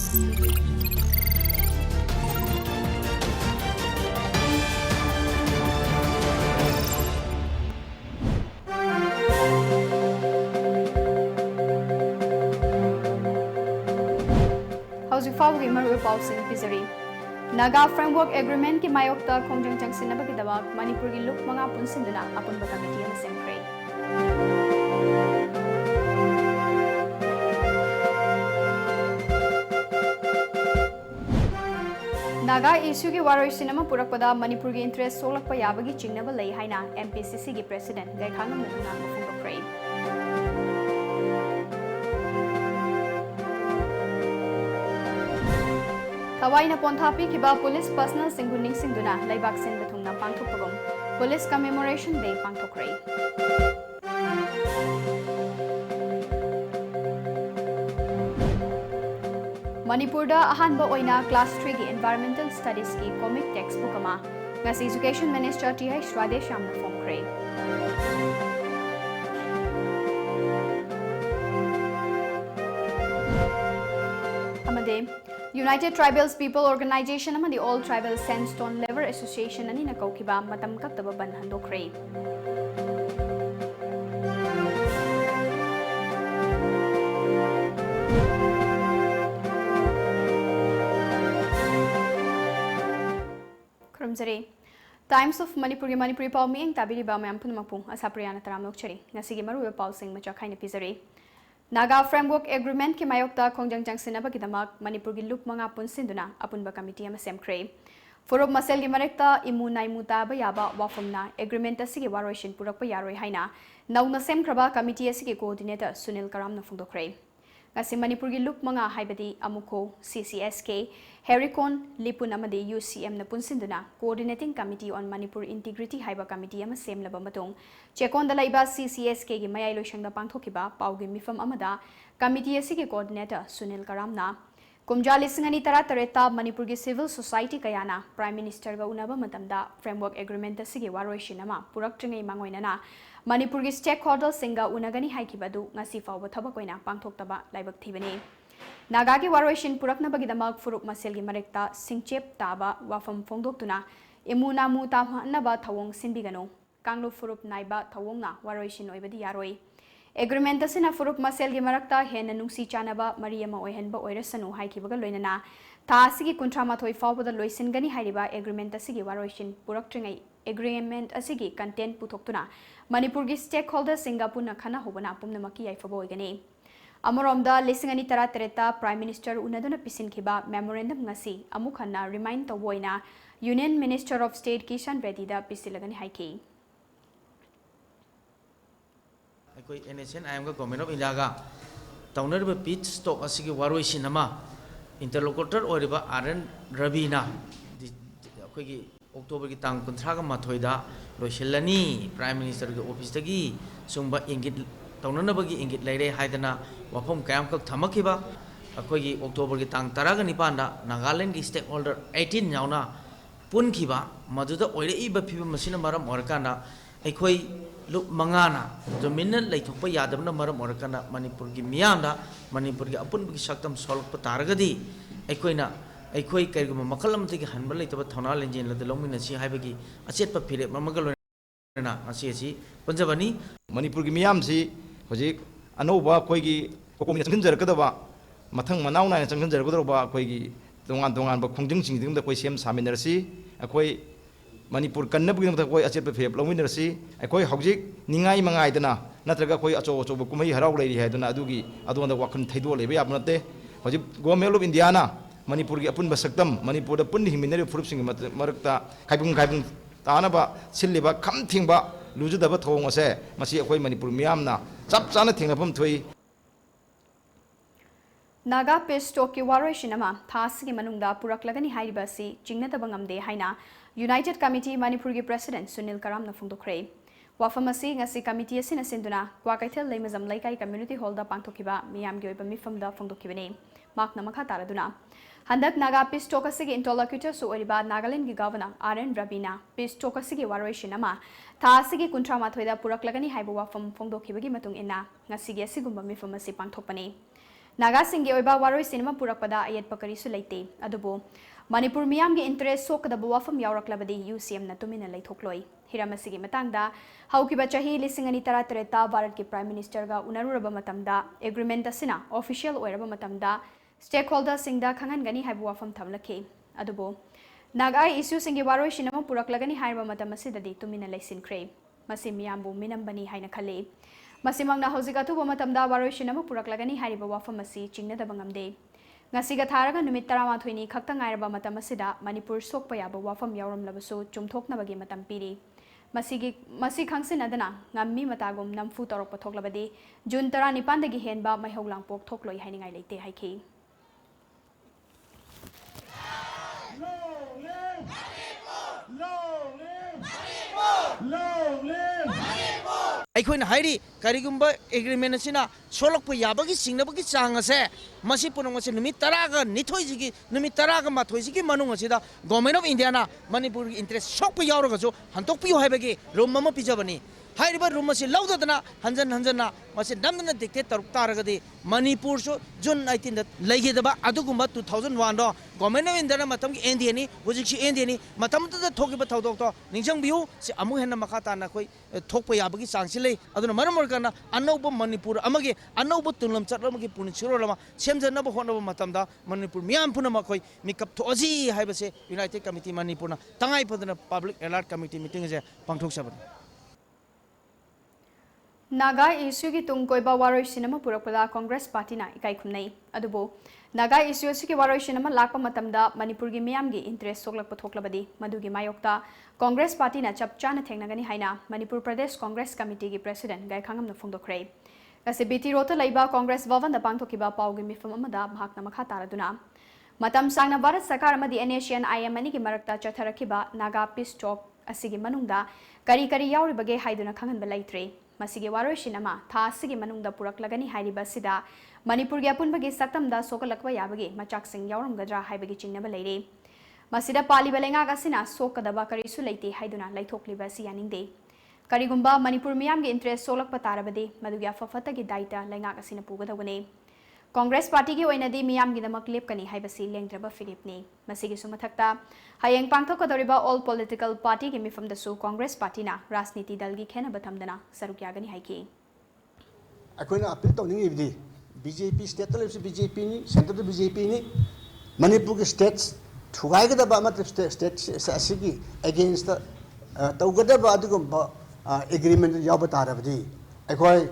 How's फाउगी मरु पाउसिंग पिजरी Naga framework agreement की मायोक्ता खोंजंग चंगसिनबगिदमक मणिपुर की look मंगा पुनसिंदुना अपुनबा कमिटी अमा सेमख्रे नागा इश्यू की वारोइसिनमा पुरकपदा मणिपुर की इंटरेस्ट सोलकपा याबगी चिंगनबा लई हाइना एमपीसीसी की president गैखांगम नथुना मफुंदोख्रे Kawaii na ponthapi kiba police personal singhuning singduna laibak sin bathungna pangthokpagom police commemoration day pangthokre Manipurda ahanba oina class 3 ki environmental studies ki comic textbook ama ngasi education minister TI Swadesh amna phongkre amade United Tribals People Organization amadi All Tribal Sandstone Lever Association ani na kaukiba matam kaktaba ban handokre Krumzare Times of Manipuri Pau mi eng tabiri ba mayam punmapu ASHAPRIYA na taramlok chari ngasigi maru pau sing macha khaina pizare Naga Framework Agreement ki mayokta khongjang changsinaba kidamak Manipur gi lup manga punsinduna apunba committee ama semkhre Forop masel gi marekta imunai muta ba yaba wafamna agreement asigi waroishin purakpa yaroi haina nauna semkhraba committee asigi coordinator Sunil Karam na phungdokre ngasi Manipur gi lup manga haibadi amuko CCSK Hericon Lipun amadi UCM na punsinduna coordinating committee on Manipur integrity haiba committee ama semlaba matung chekon da laiba CCSK gi mayai loishangda pangthokiba paugi mifam amada committee asigi coordinator Sunil Karam na kumja lisingani tara tareta Manipur gi civil society kayana prime minister ga unaba matamda framework agreement asigi waroishin ama puraktingai mangoinana Manipur gi stakeholder singa unagani haikibadu ngasi fawba thabakoina pangthoktaba laibak thibani Naga ki waroishin puraknabagidamak furup masel gi marekta singchep taba wafam phongdoktuna imuna mu tamhanaba thawong sinbigano kanglu furup naiba thawongna waroishin oibadi yaroi agreement asina furup masel gi marakta hena nungsi chanaba mariama oihenba oirasanu haikibaga loinana tha asigi kuntramathoi fawbada loisingani hairiba agreement asigi waroishin puraktingai agreement asigi content putoktuna Manipur gi stakeholder singapuna khana hobana pumnamaki yaifabo oigani Amoromda lisingani tara tereta Prime Minister unaduna pisin khiba memorandum ngasi amukhanna remind toboina Union Minister of State Kishan Reddy da pisilagani haiki Akoi NSN I am ga Government of India ga taunarba pitch stock asigi waroisin ama interlocutor oriba RN Ravina akoi gi October ki tang 13 ga mathoi da loisilani Prime Minister ga office tagi sungba ingit taunanabagi ingit leire haidana wafam kayam kak thamakiba akoigi October ki tang 10 ga nipanda Nagaland ki stakeholder 18 yauna punkiba maduda oire iba phiba masina maram orakana aikoi luk mangana dominant leithokpa yadabna maram orakana Manipur ki miyamda Manipur ki apun ki saktam solpa taragadi aikoi kaiguma makalam tigi hanba leitaba thona lenjin la delomina si haibagi achetpa phire mamagalo na asi panjabani Manipur ki miyam si hojik anouba koigi kokomi changjanjarkadaba mathang manau na changjanjarkadaba koigi dongan ba khongjing singdingda koi sem saminarsi akoi Manipur kannabugim ta koi achet phep lominarsi akoi hojik ningai mangai dana natraga koi acho ba kumai harau leiri haidana adugi adonda wakhan thaido lebe yabnate hojik Government of India na Manipur ki apun basaktam Manipur da pun himinari furup sing marakta kaibung tanaba silliba kham thingba lujudaba thong ase masi akoi Manipur miyamna chap chana thingnapam thui Naga Peace Talk ki waroishin ama thasigi manungda puraklagani hairibasi chingnataba ngamde haina United Committee Manipur gi President Sunil Karam na phungdokre wafamasi ngasi committee asina sinduna kwakaithel leimazam laikai community hall da pangthokiba miyam gi oiba mifamda phungdokibani makna makha taraduna Handak Naga Peace Talk asigi interlocutor su oriba Nagaland gi Governor RN Ravina Peace Talk asigi waroishin ama thasigi kuntramathoida puraklagani haiba wafam phongdokhibagi matung inna ngasigi asigumba mifam asi pangthokpani नागासिंगे ओइबा वारोइ सिनेमा पुरकपदा अयेत पकरिसु लेते अदुबो मणिपुर मियामगे इंटरेस्ट सोकदबो वाफम यावरक्लबदि यूसीएम न तुमिना लेथोक्लोइ हिरामसिगी मतंगदा हौकिबा चाही 2013 ता भारत के प्राइम मिनिस्टर गा उनरुरबा मतमदा एग्रीमेंट असिना ऑफिशियल ओइरबा मतमदा स्टेक होल्डर सिंगदा खंगनगनी हाइबो वाफम थमलखे अदुबो नागाई इश्यू सिंगे वारोइ सिनेमा पुरकलगनी हाइरबा मतम असिददि तुमिना लेसिनख्रे मसि मियामबु मिनंबनी हाइना खले मसिमंगना हौजिक अथुबा मतमदा वारोइ सिनेमा पुरकलगनी हाइरिबा वाफम असि चिंगनदबा ngamde ngasiga tharaga numit 13 ni khakta ngairaba matam asida manipur sokpa yaba wafam yawram labasu chumthoknabagi matam piri masi khangsin adana ngammi matagum namfu torok pathoklabadi jun 19 dagi henba maihoglang pok thokloi hainingai leite haiki अखोन हाइरी करिगुम्बा agreement असिना सोलकप याबगी सिंगनबगी चांग असे मसी पुनंग असे नुमित 10 गा निथोइ जिगी नुमित 10 गा माथोइ जिगी मनुंग असिदा government of India ना मणिपुर इंटरेस्ट सोकप यावरगसो हंतोकपियो हाइबगी रूम मम पिजबनी हाइरिबा रूम असे लौददना हंजन हंजना मसे नमदना डिक्टेट तरुक तारगदि मणिपुर सो जून 19 दा लेगेदबा अदुगुम्बा 2001 दो गवर्नमेंट ऑफ इंडिया मतम की एनडीएनी हुजिक सी एनडीएनी मतम ता थोकिबा थौदोक तो निंजंग बियु से अमु हेन मखा ताना कोइ थोकप याबगी चांगसि ले अदुना मरम मरकना अनौब मणिपुर अमगे अनौब तुलम चटलमगी पुनि छिरोलमा सेमजनब होनब मतमदा मणिपुर मियाम पुनम कोइ मिकप थोजी हाइबसे यूनाइटेड कमिटी मणिपुर ना तंगाई पदना पब्लिक अलर्ट कमिटी मीटिंग जे पांगथोक सबन नागा इश्यू की तुंग कोइबा वारोइ सिनेमा पुरकपदा कांग्रेस पार्टी ना इकाई खुमनै अदुबो नागा इश्यू की वारोइ सिनेमा लाकपा मतमदा मणिपुर की मियाम की इंटरेस्ट सोकलक पथोकलबदी मदुगी मायोक्ता कांग्रेस पार्टी ना चपचाना थेंगनगनी हाइना मणिपुर प्रदेश कांग्रेस कमिटी की प्रेसिडेंट गायखांगम फोंदोखरे गसे बीटी रोता लैबा कांग्रेस भवन दा पांगथोकिबा पाउगी मिफम अमदा भागना मखा तारदुना मतम सांगना भारत सरकार अमदी एनएशियन आईएमएनी की मरक्ता चथरखिबा नागा पीस टॉक असिगी मनुंगदा करी करी यावरिबगे हाइदुना खंगनबा लैत्रे मसिगे वारोइ सिनेमा था सिगे मनुंगदा पुरकलगनी हाइरिबा सिदा मणिपुर की अपुनबगी सक्तमदा सोकलकवा याबगे मचाकसिंग यावरमगद्रा हाइबगी चिंगनबा लैरे मसिदा पालिबा लेंगाग असिना सोकदबा करिसु लैते हाइदुना लैथोक्लिबा सि यानिंगदे करिगुम्बा मणिपुर मियाम की इंटरेस्ट सोलकपा तारबदे मदुगी अफफतगी दायित्व लेंगाग असिना पुगदबने कांग्रेस पार्टी की ओइनदी मियाम की दमक लेपकनी हाइबसी लेंद्रबा फिलिपने मसिगी सुमथक्ता हयेंग पांगथोकदोरिबा ऑल पॉलिटिकल पार्टी की मिफमदसु कांग्रेस पार्टी ना राजनीति दल की खेनबा थमदना सरुक यागनी हाइकी अखोइना अपील तौनिंगिबदी बीजेपी स्टेट तलेबसु बीजेपी नि सेंटर बीजेपी नि मणिपुर के स्टेट्स थुगाइगदबा मतलब स्टेट असिगी अगेंस्ट तौगदबा अदुगुम्बा एग्रीमेंट यावबा तारबदी अखोइ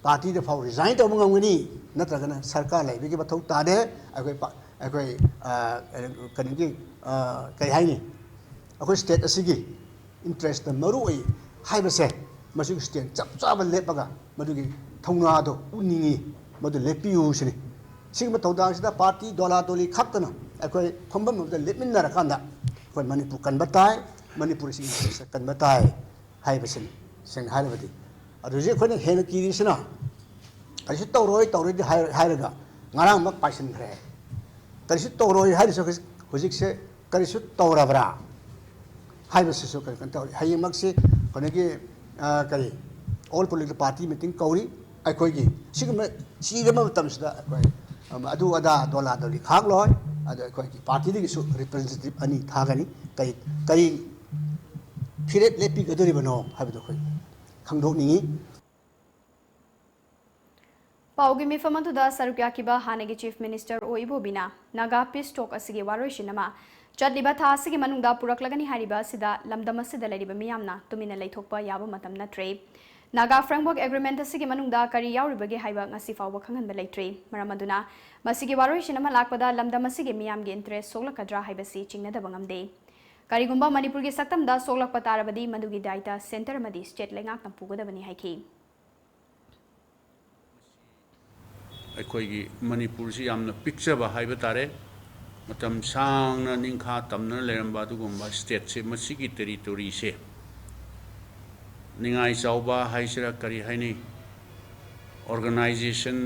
पार्टी द फाउ रिजाइन तौब ngamgani नत्रगना सरकार लाइबगी बथौ तादे अखोइ कनिगी कई हाइनी अखोइ स्टेट असिगी इंटरेस्ट मरु ओइ हाइबसे मसु स्टेट चप चाब लेपगा मदुगी थौनादो उनिंगी मदु लेपियुसनि सिगम तौदांगसिदा पार्टी दोला दोली खक्तना अखोइ खोंबम मदु लेमिनरा कांदा अखोइ मणिपुर कनबताय मणिपुर सिंग इंटरेस्ट कनबताय हाइबसिन सिंग हाइबदी अदुजे अखोइना हेन किरिसना करिसु तौरोय तौरोय हाइरगा ngarang mak paisen khre karisu toroi haisu hujik se karisu torabra haisu su kan tor haying mak se konegi kari all political party meeting kauri akoi gi sigma sigma tamsda akoi adu ada dola doli khak loy adu akoi gi party gi su representative ani thagani kari firet lepi gadori bano habido khoi khangdok ningi पाउगी मिफमदुदा सरुक्याकिबा हानेगी chief minister ओइबोबिना Naga peace talk असिगे वारोइ सिनेमा चटलिबा था असिगे मनुंगदा पुरकलगनी हारिबा सिदा लमदम असिदा लैरिबा मियामना तुमिना लैथोकपा याबा मतम नत्रे नागा फ्रेमवर्क एग्रीमेंट असिगे मनुंगदा करी यावरिबगे हाइबा ngasi फावबा खंगनबा लैत्रे मरमदुना मसिगे वारोइ सिनेमा लाकपदा लमदम असिगे मियामगे इंटरेस्ट सोलकद्रा हाइबसी चिंगनदबा ngamde करिगुम्बा मणिपुर के सक्तमदा सोलकपा तारबदी मदुगी दायित्व सेंटर मदी स्टेट लेंगाकना पुगदबनी हाइकी अखोई मणिपुर से पिक्चब है तारे मतम सांगना निंखा तमना लेरंबा दुगुम्बा स्टेट से मसीगी टेरिटोरी से निंगाई चाउबा हाइसरा करी हाइनी ऑर्गेनाइजेशन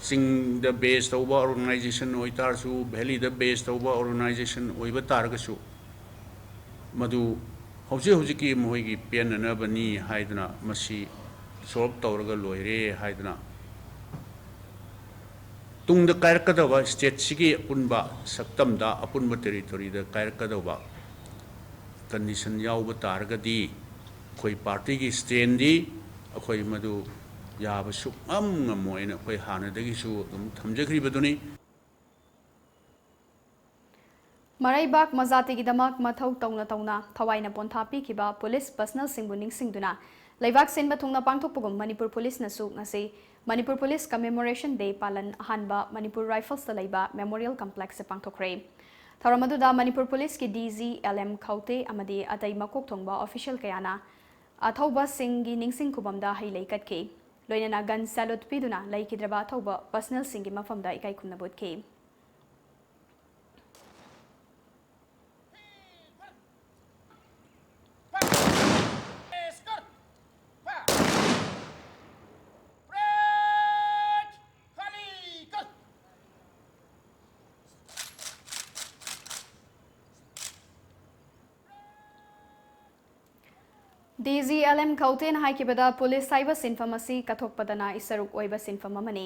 सिंग द बेस तौबा ऑर्गेनाइजेशन ओइतारसु वैली द बेस तौबा ऑर्गेनाइजेशन ओइबा तारगसु मधु हौजे हौजिकी मोइगी पेननबनी हाइदना मसी सॉल्व तौरगा लोइरे हाइदना ꯇꯨꯡꯗ ꯀꯥꯏꯔꯛꯀꯗꯕ ꯁ꯭ꯇꯦꯠꯁꯤꯒꯤ ꯑꯄꯨꯟꯕ ꯁꯛꯇꯝꯗ ꯑꯄꯨꯟꯕ ꯇꯦꯔꯤꯇꯣꯔꯤꯗ ꯀꯥꯏꯔꯛꯀꯗꯕ ꯀꯟꯗꯤꯁꯟ ꯌꯥꯎꯕ ꯇꯥꯔꯒꯗꯤ ꯑꯩꯈꯣꯏ ꯄꯥꯔꯇꯤꯒꯤ ꯁ꯭ꯇꯦꯟꯗꯤ ꯑꯩꯈꯣꯏ ꯃꯗꯨ ꯌꯥꯕ ꯁꯨꯛꯉꯝ ꯉꯝꯃꯣꯏꯅ ꯑꯩꯈꯣꯏ ꯍꯥꯟꯅꯗꯒꯤꯁꯨ ꯑꯗꯨꯝ ꯊꯝꯖꯈ꯭ꯔꯤꯕꯗꯨꯅꯤ ꯃꯔꯩꯕꯥꯛ ꯃꯖꯥꯇꯤꯒꯤꯗꯃꯛ ꯃꯊꯧ ꯇꯧꯅ ꯇꯧꯅ ꯊꯋꯥꯏꯅ ꯄꯣꯟꯊꯥ ꯄꯤꯈꯤꯕ ꯄꯨꯂꯤꯁ ꯄꯔꯁꯅꯦꯜꯁꯤꯡꯕꯨ ꯅꯤꯡꯁꯤꯡꯗꯨꯅ ꯂꯩꯕꯥꯛ ꯁꯤꯟꯕ ꯊꯨꯡꯅ ꯄꯥꯡꯊꯣꯛꯄꯒꯨꯝ ꯃꯅꯤꯄꯨꯔ ꯄꯨꯂꯤꯁꯅꯁꯨ ꯉꯁꯤ ꯃꯅꯤꯄꯨꯔ ꯄꯨꯂꯤꯁ ꯀꯃꯦꯃꯣꯔꯦꯁꯟ ꯗꯦ ꯄꯥꯂꯟ ꯑꯍꯥꯟꯕ ꯃꯅꯤꯄꯨꯔ ꯔꯥꯏꯐꯜꯁꯇ ꯂꯩꯕ ꯃꯦꯃꯣꯔꯤꯌꯦꯜ ꯀꯝꯄ꯭ꯂꯦꯛꯁꯇ ꯄꯥꯡꯊꯣꯛꯈ꯭ꯔꯦ ꯊꯧꯔꯝ ꯑꯗꯨꯗ ꯃꯅꯤꯄꯨꯔ ꯄꯨꯂꯤꯁꯀꯤ DG LM ꯈꯧꯇꯦ ꯑꯃꯗꯤ ꯑꯇꯩ ꯃꯀꯣꯛ ꯊꯣꯡꯕ ꯑꯣꯐꯤꯁꯤꯌꯦꯜ ꯀꯌꯥꯅ ꯑꯊꯧꯕꯁꯤꯡꯒꯤ ꯅꯤꯡꯁꯤꯡ ꯈꯨꯕꯝꯗ ꯍꯩ ꯂꯩ ꯀꯠꯈꯤ ꯂꯣꯏꯅꯅ ꯒꯟ ꯁꯦꯂꯨꯠ ꯄꯤꯗꯨꯅ ꯂꯩꯈꯤꯗ꯭ꯔꯕ ꯑꯊꯧꯕ ꯄꯔꯁꯅꯦꯜꯁꯤꯡꯒꯤ ꯃꯐꯝꯗ ꯏꯀꯥꯏ ꯈꯨꯝꯅꯕ ꯎꯠꯈꯤ DG LM Khautena haikibada police cyber sinfam asi kathokpadana isaruk oiba sinfam amani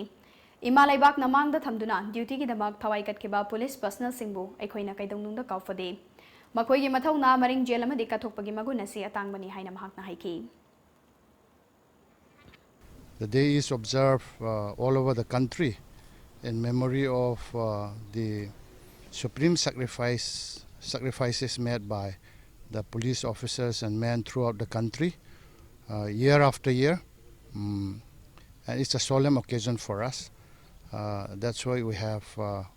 ima laibak namangda thamduna duty gi damak thawai katkiba police personnel singbu aikhoina kaidongnungda kaufade makoi gi mathauna maring jail amadi kathokpagi magun asi atangbani haina mahakna haiki. The day is observed all over the country in memory of the supreme sacrifices made by the police officers and men throughout the country year after year. And it's a solemn occasion for us. That's why we have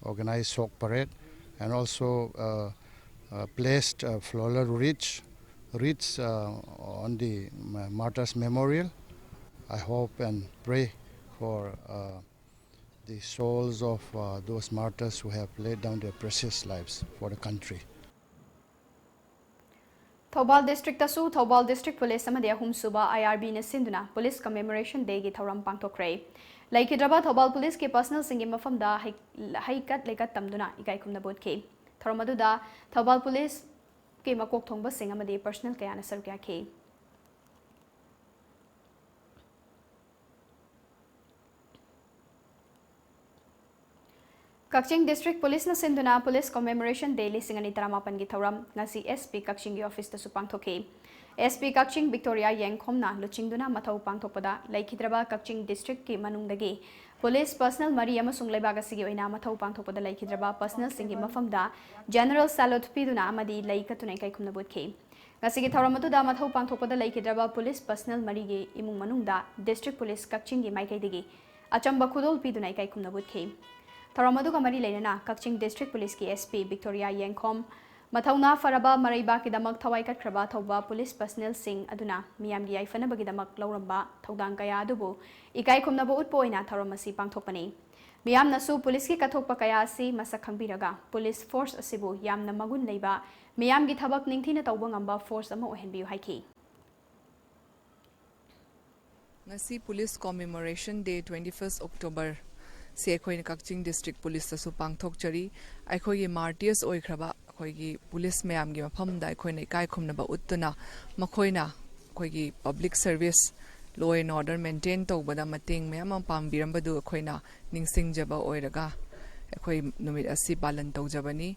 organized Sok Parade and also placed floral wreaths on the Martyrs Memorial. I hope and pray for the souls of those martyrs who have laid down their precious lives for the country. Thobal District Tasu Thobal District Police amadi ahum suba IRB na sinduna Police Commemoration Day gi thoram pangthokre laikidraba Thobal Police ke personal singi mafamda haikat lekat tamduna ikai khumna bodke thoram aduda Thobal Police ke makok thongba sing amadi personal kayana sarukya ke Kakching District Police na sinduna Police Commemoration Day lising ani taramapan gi thoram ngasi SP Kakching gi office ta su pangthoke SP Kakching Victoria Yengkhomna luchingduna mathau pangthokpada laikhidraba Kakching District ki manungdagi Police Personnel Mari amasung leibaga sigi oina mathau pangthokpada laikhidraba Personnel singi mafamda General Salute piduna amadi laikatuna kai khumna bodke ngasi gi thoram atu da mathau pangthokpada laikhidraba Police Personnel Mari gi imung manungda District Police Kakching gi maikai digi achamba khudol piduna kai khumna bodke Thoramadu Kamari Lena, Kakching District Police ki SP Victoria Yengkhom, Mathauna Faraba Maraiba ki damak thawai kat kraba thawba police personnel sing aduna miyam gi aifana bagi damak lauramba thodang kaya adubu ikai khumna bo utpoina thoramasi pangthokpani miyam nasu police ki kathokpa kaya asi masak khangbiraga police force asibu yamna magun leiba miyam gi thabak ningthina tawba ngamba force ama ohenbiu haiki Ngasi Police Commemoration Day 21st October se akhoi Kakching District Police ta su pangthok chari akhoi gi martyrs oikraba akhoi gi police mayam gi mafam da akhoi nei kai khumna ba uttuna makhoina akhoi gi public service law and order maintain tawbada mating mayam pambiram badu akhoi na ningsing jaba oiraga akhoi numit asi palan tawjabani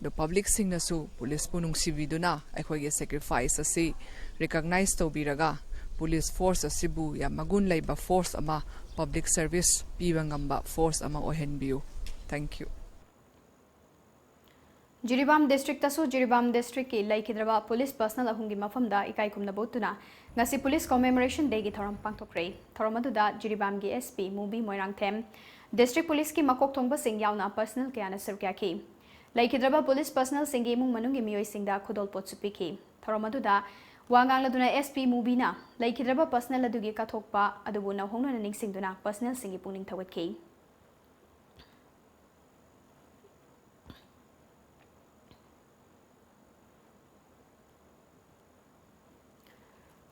the public sing na su police punung sibiduna akhoi gi sacrifice asi recognize tawbiraga police force asibu ya magun laiba force ama public service piwangamba force ama ohenbiu thank you Jiribam District tasu Jiribam District ki laikhidraba police personnel ahungi mafamda ikai khumna botuna ngasi Police Commemoration Day gi thoram pangthokre thoram aduda Jiribam gi SP Mubi Moirang Them District Police ki makok thongba sing yauna personal kayana sarkya ki laikhidraba police personnel singi mung manungi miyoi singda khudol potsupi ki thoram aduda Wangang laduna SP Mubina laikhidraba personnel adugi kathokpa adubu na hongna ningsingduna personnel singi pungning thawatki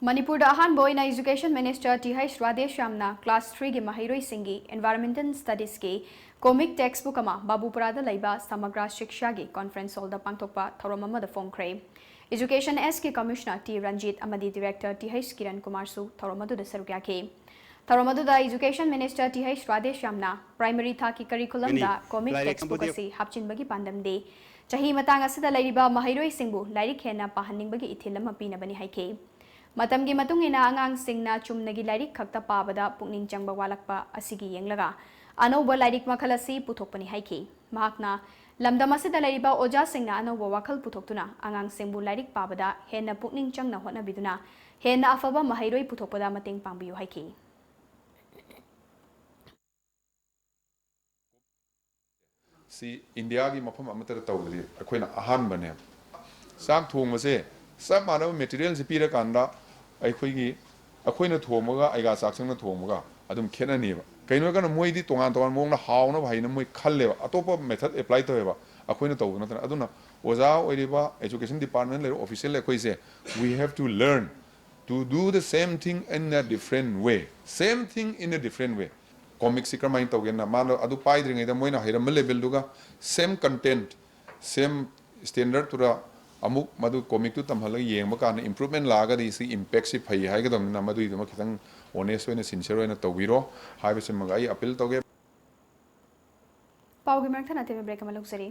Manipur da ahan boy na Education Minister T.H. Radheshyamna Class 3 gi mahairoi singi Environmental Studies ki comic textbook ama Babupurada laiba Samagra Shiksha gi conference hall da pangthokpa thoramama da phongkre Education S ki Commissioner T. Ranjit amadi Director T.H. Kiran Kumar su thoramadu da sarukya ki Thauram aduda Education Minister T.H. Radeshyamna primary thaki curriculum da comic textbook asi hapchinbagi pandamde chahi matang asida lairiba mahairoi singbu lairik hena pahanningbagi ithil ama pinabani haike matamgi matungina angang singna chumnagi lairik khakta pabada pukning changba walakpa asigi yenglaga anauba lairik makhal asi puthokpani haike mahakna lamdam asida lairiba oja singna anauba wakhal puthoktuna angang singbu lairik pabada hena pukning changna hotna biduna hena afaba mahairoi puthokpada mateng pangbiyu haike C India की मफम अमतर तौबदी अखोइना अहानबने साक थोंगमसे सब मानव material से पीर कांदा अखोइगी अखोइना थोंमगा आइगा साक्संगना थोंमगा अदुम खेननेबा कइनो कन मोइदी तोंगान तोंगान मोंगना हावना भाइना मोइ खल्लेबा अतोप method apply तोबा अखोइना तौब नतन अदुना ओजा ओइरिबा एजुकेशन डिपार्टमेंट ले ऑफिशियल अखोइसे we have to learn to do the same thing in a different way same thing in a different way comic sikar main tawgen na mano adu paidring ida moina hiram level duga same content same standard tura amuk madu comic tu tamhala yengba kan improvement laga di si impact si phai hai ga dom na madu iduma khitang honest oina sincere oina tawiro haibe sim magai appeal tawge pawgi mak thana te break amaluk sari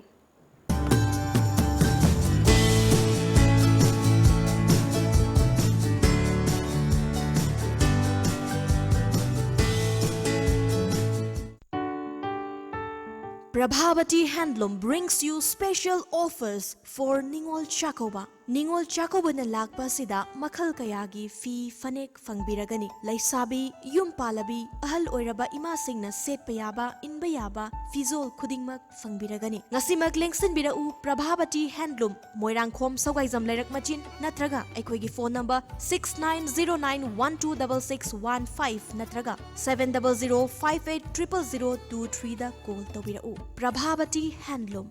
Prabhavati Handloom brings you special offers for Ningol Chakoba. Ningol Chakoba na lakpa sida makhal kayagi fi fanek fangbiragani. Laisabi, yum palabi, ahal oiraba ima singna setpa yaba, inba yaba, fizol kudingmak fangbiragani. Ngasimak lengsin birau Prabhavati Handloom. Moirang khom sawgaizam lairak machin natraga aikoigi phone number 6909126615 natraga 700580023 da call tawbirau. Prabhavati Handloom.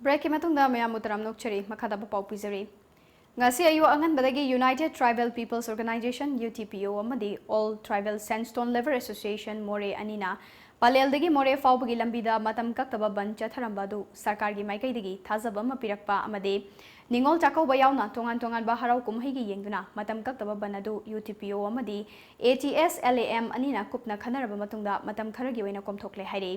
Break matungda mayam utaram nokchari makada pau pizari ngasi ayu angan badagi United Tribal Peoples Organization UTPO amadi All Tribal Sandstone Lever Association More anina paleldagi more faubagi lambida matam kaktaba bancha tharambadu sarkar gi maikai dagi thazaba ma pirakpa amade ningol chakau bayawna tongan tongan ba harau kumhai gi yengduna matam kaktaba banadu UTPO amadi ATS LAM anina kupna khanaraba matungda matam kharagi oina komthokle haire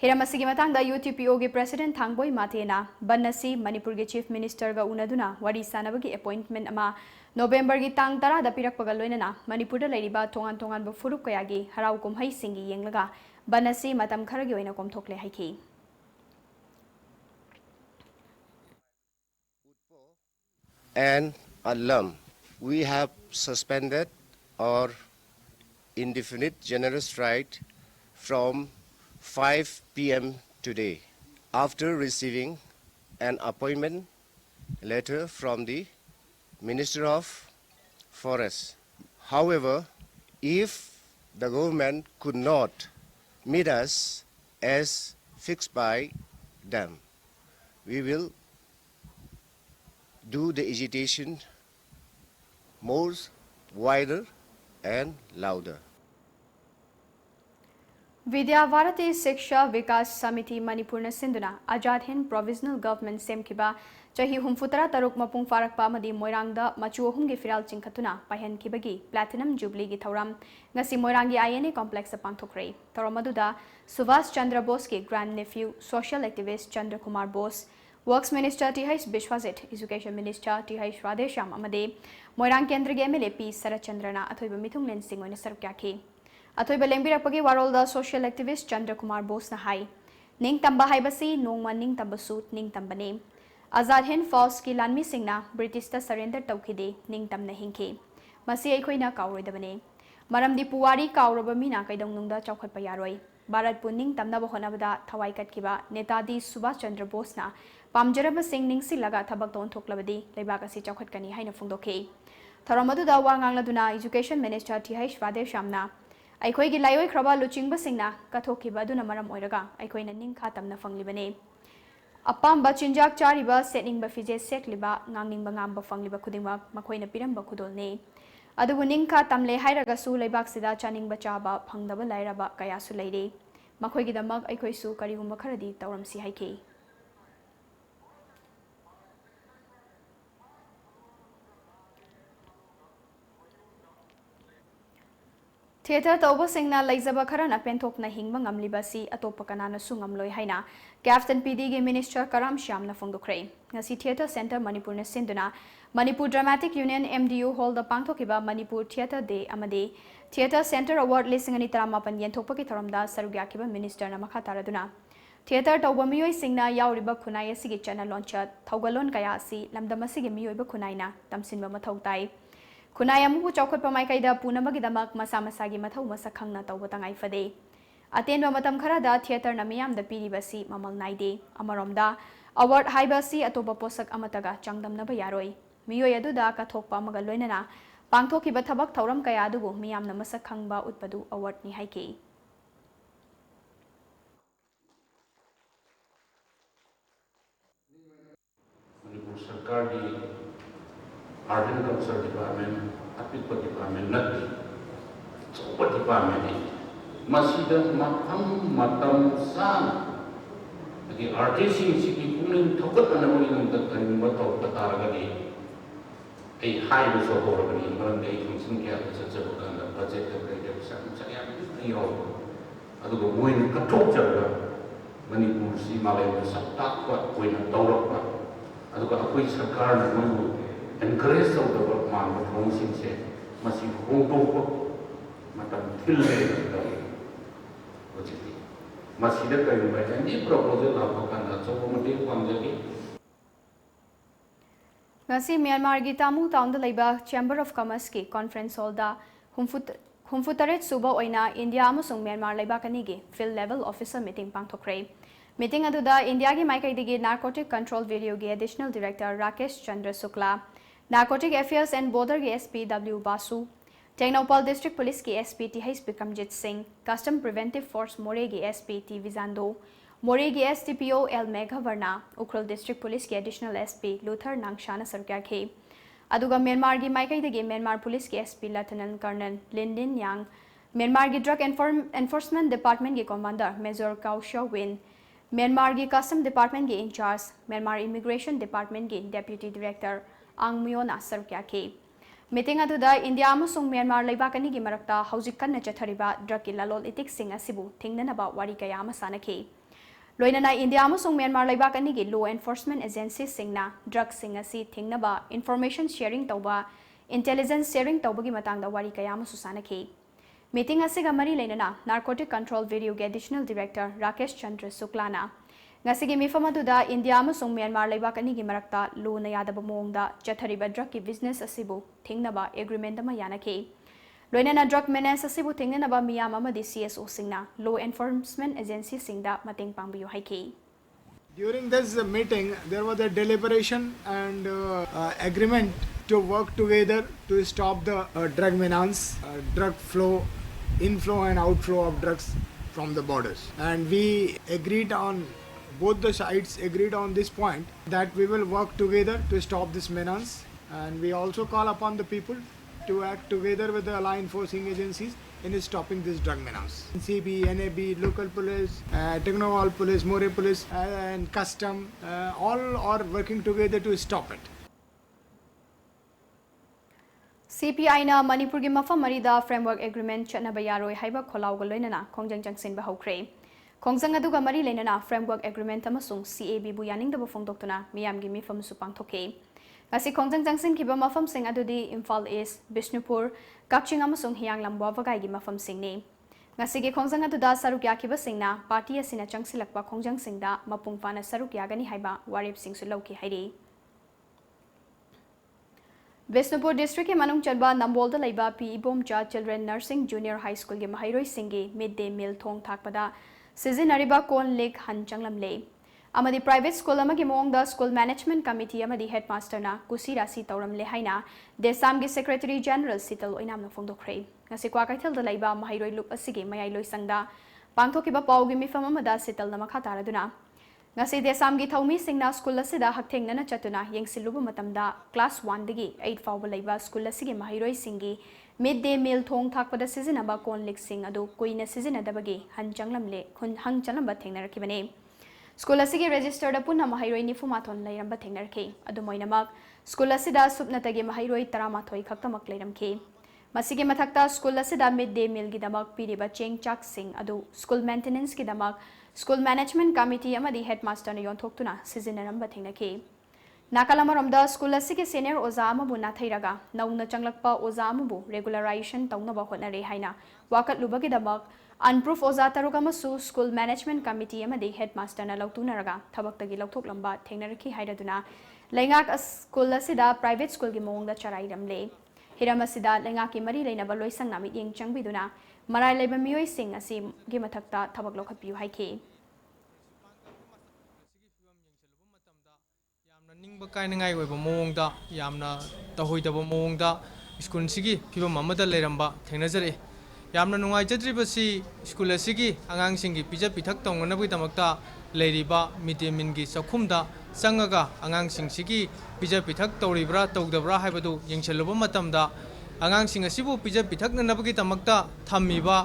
Hiramasi matangda UTPO gi President Thangboy Matena Banasi Manipur gi Chief Minister ga unaduna wari sanabagi appointment ama November gi tang tara da pirakpaga loinana Manipur da lairiba tongan tongan ba furup kayagi harau kumhai singi yenglaga Banasi matam kharagi oina komthokle haiki and alum we have suspended our indefinite general strike from 5 p.m. today after receiving an appointment letter from the Minister of Forests. However, if the government could not meet us as fixed by them, we will do the agitation more wider and louder. Vidya Bharati Shiksha Vikas Samiti Manipur na sinduna Ajad Hind Provisional Government Semkiba chahi humfutara taruk mapung farakpa amadi Moirangda machu ahumgi firal chingkhatuna pahenkibagi Platinum Jubilee gi thauram ngasi Moirangi INA Complex pangthokre thauram aduda Subhash Chandra Bose ki grand nephew social activist Chandra Kumar Bose Works Minister T.H. Bishwajit Education Minister T.H. Radeshyam amade Moirang Kendra gi MLA P Sarachandrana athoiba mithung len sing oina sarkyakhi Athoiba lembirapagi warolda social activist Chandra Kumar Bose na hai ning tamba haibasi nongma ning tambasu ning tambane Azad Hind Force ki lanmi singna British ta surrender tawkhide ning tamna hingkhe masi aikhoina kawroidabane maramdi puwari kawroba mina kaidongnungda chawkhatpa yaroi Bharat Puning Tamnaba Honabada Thawai Katkiba Netadi Subhash Chandra Bosna Pamjaraba Singh Ningsilaga Thabak Ton Thoklabadi Leibak Asi Chaukatkani Haina Phongdoke Tharamadudha Wangangladuna Education Minister T.H. Vade Shamna Aikoi Layoi Kraba Luchingba Singna Kathokiba Duna Maram Oiraga Aikoi Ning Khatamna Fanglibane Apamba Chinjak Chariba Setting Bafije Sekliba Nanging Bangamba Fangliba Kudima Makoina Piramba Kudolne Adubu Ningka Tamle Hairagasu Leibak Sida Chaning Bachaba Pangdaba Lairaba Kayasu Lady Makoigidamak Aikoisu Karigumba Karadi Tauram Si Haike Theatre Tauba Singna Laizaba Karana Pentokna Hingba Ngamlibasi Atopa Kanana Sungamloi Haina Captain PD Minister Karam Shamna Fongdokre Ngasi Theatre Center Manipur na Sinduna Manipur Dramatic Union MDU Hall the Pangtokiba Manipur Theatre Day Amade Theatre Center Award Lisingani Taramapan Yentopaki Taramda Sarugyakiba Minister Namakataraduna Theatre Tauba Miyoi Singna Yauriba Kunaya Sigi Channel Launchat Taugalon Kayasi Lamdamasigi Miyoiba Kunaina Tamsinba Matautai Kunayamu Chokot Pamaikaida Punamagi Masa Masagi Matau Masakangna Taubatangai Fade Aten Matam Karada Theatre Namiam the Piribasi Mamal Naide Amaromda Award Haibasi Atoba Posak Amataga Changdam Nabayaroi Miyoy Aduda Katokpa Magaloinana Pangtoki Batabak Tauram Kayadugu Miam Namasakangba Utpadu Award Ni Haike Manipur Sarkar di Art and Culture Department, Apikpa Department, Nati, Chopa Department, Masida Matam Matam San, the artists in Siki Kuning Tokat and Awing the Kanimata Pataragadi, a high was a horror in one day from Sinkia, such a book and the budget of the Sayan, Adugo Win Katocha, Manipur Simalay, Satakwa, Win a Dorapa, Aduga Akwis Sarkar, encourage of the workman of home since must you hold Matam Tilay must see the kind of any proposal of Kanda, so Mati Ngasi Myanmar Gitamu Town the Labor Chamber of Commerce ki Conference Hall da Humfutaret Suba Oina India Amusung Myanmar Labakanigi Field Level Officer Meeting Pangtokre Meeting aduda India ki Maikai Narcotic Control Video ki Additional Director Rakesh Chandra Sukla Narcotic Affairs and Border ki SP W Basu Technopal District Police ki SP T.H. Bikamjit Singh Custom Preventive Force More ki SP T. Vizando More ki STPO L. Meghavarna Ukhrul District Police ki Additional SP Luther Nangshana Sarkyakhe Aduga Myanmar ki Maikai Myanmar Police ki SP Lieutenant Colonel Lindin Yang Myanmar ki Drug Enforcement Department ki Commander Major Kao Xiao Win Myanmar ki Custom Department ki In Charge Myanmar Immigration Department ki Deputy Director Ang Myona Sarkyakhe Meeting aduda India amusung Myanmar Laibakani ki marakta haujikan chathariba drug ki lalol itik sing asibu thingnanaba wari kaya ama sanakhe Loinana India amusung Myanmar Laibakani ki law enforcement agencies singna drug sing asi thingnaba information sharing tauba intelligence sharing tauba ki matangda wari kaya ama susanakhe Meeting asiga mari leinana Narcotic Control Video ki Additional Director Rakesh Chandra Suklana Ngasigi mifamaduda India amusung Myanmar Laibakani ki marakta lo na yadaba moongda chathariba drug ki business asibu thingnaba agreement ama yanakhe Loinana drug menace asibu thingnaba miyam amadi CSO singna law enforcement agency singda mating pangbiyo haike During this meeting there was a deliberation and agreement to work together to stop the drug menace drug flow inflow and outflow of drugs from the borders and we agreed on both the sides agreed on this point that we will work together to stop this menace and we also call upon the people to act together with the law enforcing agencies in stopping this drug menace. CB, NAB, local police, Technopal police, More police and custom all are working together to stop it. CPI na Manipur ki mafam marida framework agreement chatnaba yaroi haiba kholawga loinana khongjang jangsinba hokre Khongjang aduga mari leinana framework agreement amasung CAB bu yaningdaba phongdoktuna miyamgi mifam su pangthoke Ngasi khongjang jangsin kiba mafam sing adudi Imphal East Bishnupur Kakching amasung Hiang Lambwa vagai gi mafam sing ne Ngasi gi khongjang aduda saruk yakiba singna party asina changsilakpa khongjang singda mapung fana saruk yagani haiba warip sing su lauki hairi Bisnupur district ke manung chanba Nambol da laiba P Ibomcha Children Nursing Junior High School ge mahairoi singi midday meal thong thakpada sizinariba kon lik han changlam le amadi private school amagi mong da school management committee amadi headmaster na kusira si tawram le haina desam ge secretary general sital oinam na phongdokhrei ngasi kwa kaithal da laiba mahairoi lup asige mayai loi sangda pangthokiba pawgi mifam amada sital na makha taraduna ngasi desam gi thaumi singna school asida hakthengna na chatuna yengsilubu matamda class 1 dagi 8 fawba laiba school asigi mahiroi singi midday meal thong thakpada sizinaba kon lik sing adu koina sizina dabagi hanchanglamle khun hangchalamba thengna rakibane school asigi registered apuna mahiroi nifumathon lairamba thengna rakhi adu moinamak school asida supnatagi mahiroi 13 khaktamak lairamki masigi mathakta school asida midday meal gi damak piriba cheng chak sing adu school maintenance gi damak school management committee amadi headmaster na yonthokuna sizinaramba thengnaki nakalamaramda school asigi senior oza amabu nathairaga nauna changlakpa oza amabu regularization tawnaba hotnare haina wakat lubagi damak unproof oza tarugamasu school management committee amadi headmaster na lautunaraga thabaktagi lauthok lamba thengnaraki hairaduna laingak school asida private school gi mongda charairamle Hiramasida lengaki mari leinaba loisang namit yeng changbiduna marai leba miyoi sing asi gi mathakta thabak lokhapiu haike yamna ningba kainangai oiba mongda yamna tahoidaba mongda school sigi phibam amada leiramba thengnajare yamna nungai jadribasi school asigi angang singi pija pithak tongnabui damakta leiriba midday meal gi sakhumda sangaga angang sing sigi pija pithak tawribra tawdabra haibadu yengchelluba matamda angang sing asibu pija pithak nanabagi damakta thamiba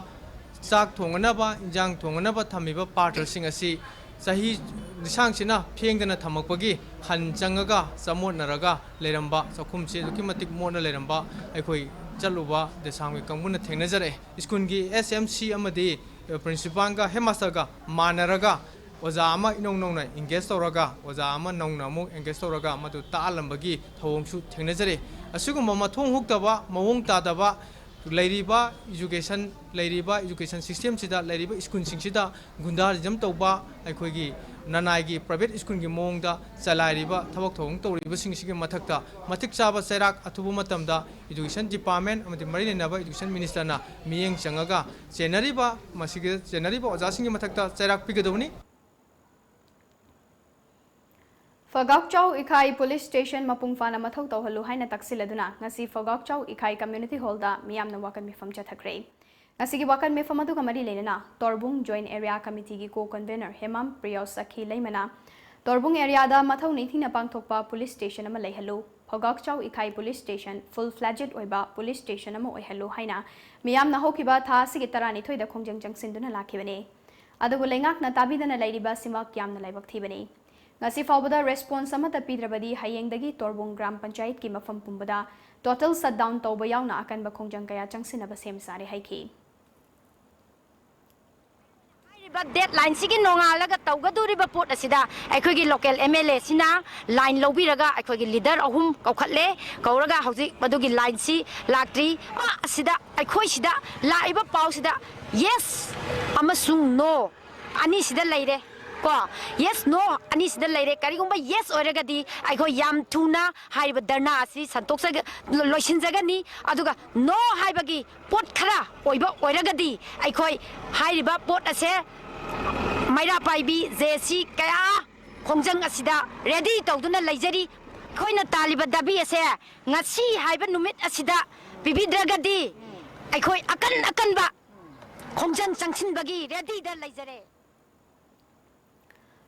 chak thonganaba injang thonganaba thamiba partal sing asi sahi nisang phengdana thamakpagi han changaga samotnaraga leiramba sakhumse dukimatik mona leiramba aikhoi chaluba desamgi kangmuna thengnajare school gi SMC amadi principal ga headmaster ga manaraga oza ama inong nong na engage toraga oza ama nong na mu engage toraga madu taalambagi thawongsu thengnajare asugumba mathong huktaba mawong tadaba leiriba education system sida leiriba school sing sida gundalism tawba aikhoigi nanai private school gi mongda chalairiba thabak thong tawriba sing sigi mathakta mathik chaba serak athubu matamda education department amati mari lenaba education minister na miyeng changaga chenariba masigi chenariba oja singi mathakta serak pigadawni Fagakchau Ikai Police Station mapung fana mathau tawhalu haina taksiladuna ngasi Fagakchau Ikai Community Hall da miyamna wakan mifam chathakre ngasi gi wakan mifam adu kamari lenana Torbung Joint Area Committee gi co-convener Hemam Priya Sakhi leimana Torbung area da mathau nithina pangthokpa police station ama leihalu Fagakchau Ikai Police Station full-fledged oiba police station ama oihalu haina miyamna hokiba tha sigi tarani thoida khongjang jangsinduna lakhibane adugu lengak na tabidana leiriba simak yamna laibak thibane ngasi fawbada response amata pidrabadi hayengdagi Torbung Gram Panchayat ki mafam pumbada total shutdown tawba yauna akanba khongjang kaya changsinaba semsare haiki deadline sigi nongalaga tawgaduriba pot asida aikhogi local MLA sina line lobiraga aikhogi leader ahum kaukhatle kauraga hauji madugi line si laktri asida aikhoi sida laiba pau sida yes amasung no ani sida leire ko yes no ani sida leire karigumba yes oiragadi aikho yam thuna haiba darna asi santoksa loisinjagani aduga no haibagi pot khara oiba oiragadi aikhoi haiba pot ase maira paibi jesi kaya khongjang asida ready tawduna leijari khoina taliba dabi ase ngasi haiba numit asida bibidragadi aikhoi akan ba khongjang changsin bagi ready da leijare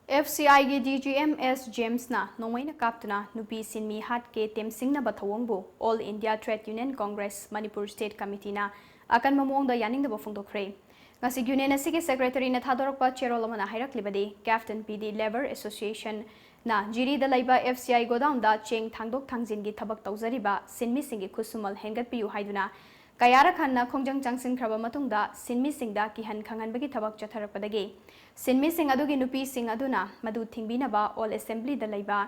FCI gi DGMS James na nomaina kaptuna nupi sinmi hat ke temsingna bathawongbu All India Trade Union Congress Manipur State Committee na akan mamong da yaning da bafungdokre ngasi union asigi secretary na thadorokpa cherolomana hairak Captain PD Labor Association na jiri da laiba FCI godown da cheng thangdok thangjin gi thabak tawjariba sinmi singi khusumal hengat piu haiduna kayara khanna khongjang changsin khraba matungda sinmi singda ki han khangan bagi thabak chatharakpadagi sinmi sing adugi nupi sing aduna madu thingbina ba all assembly da laiba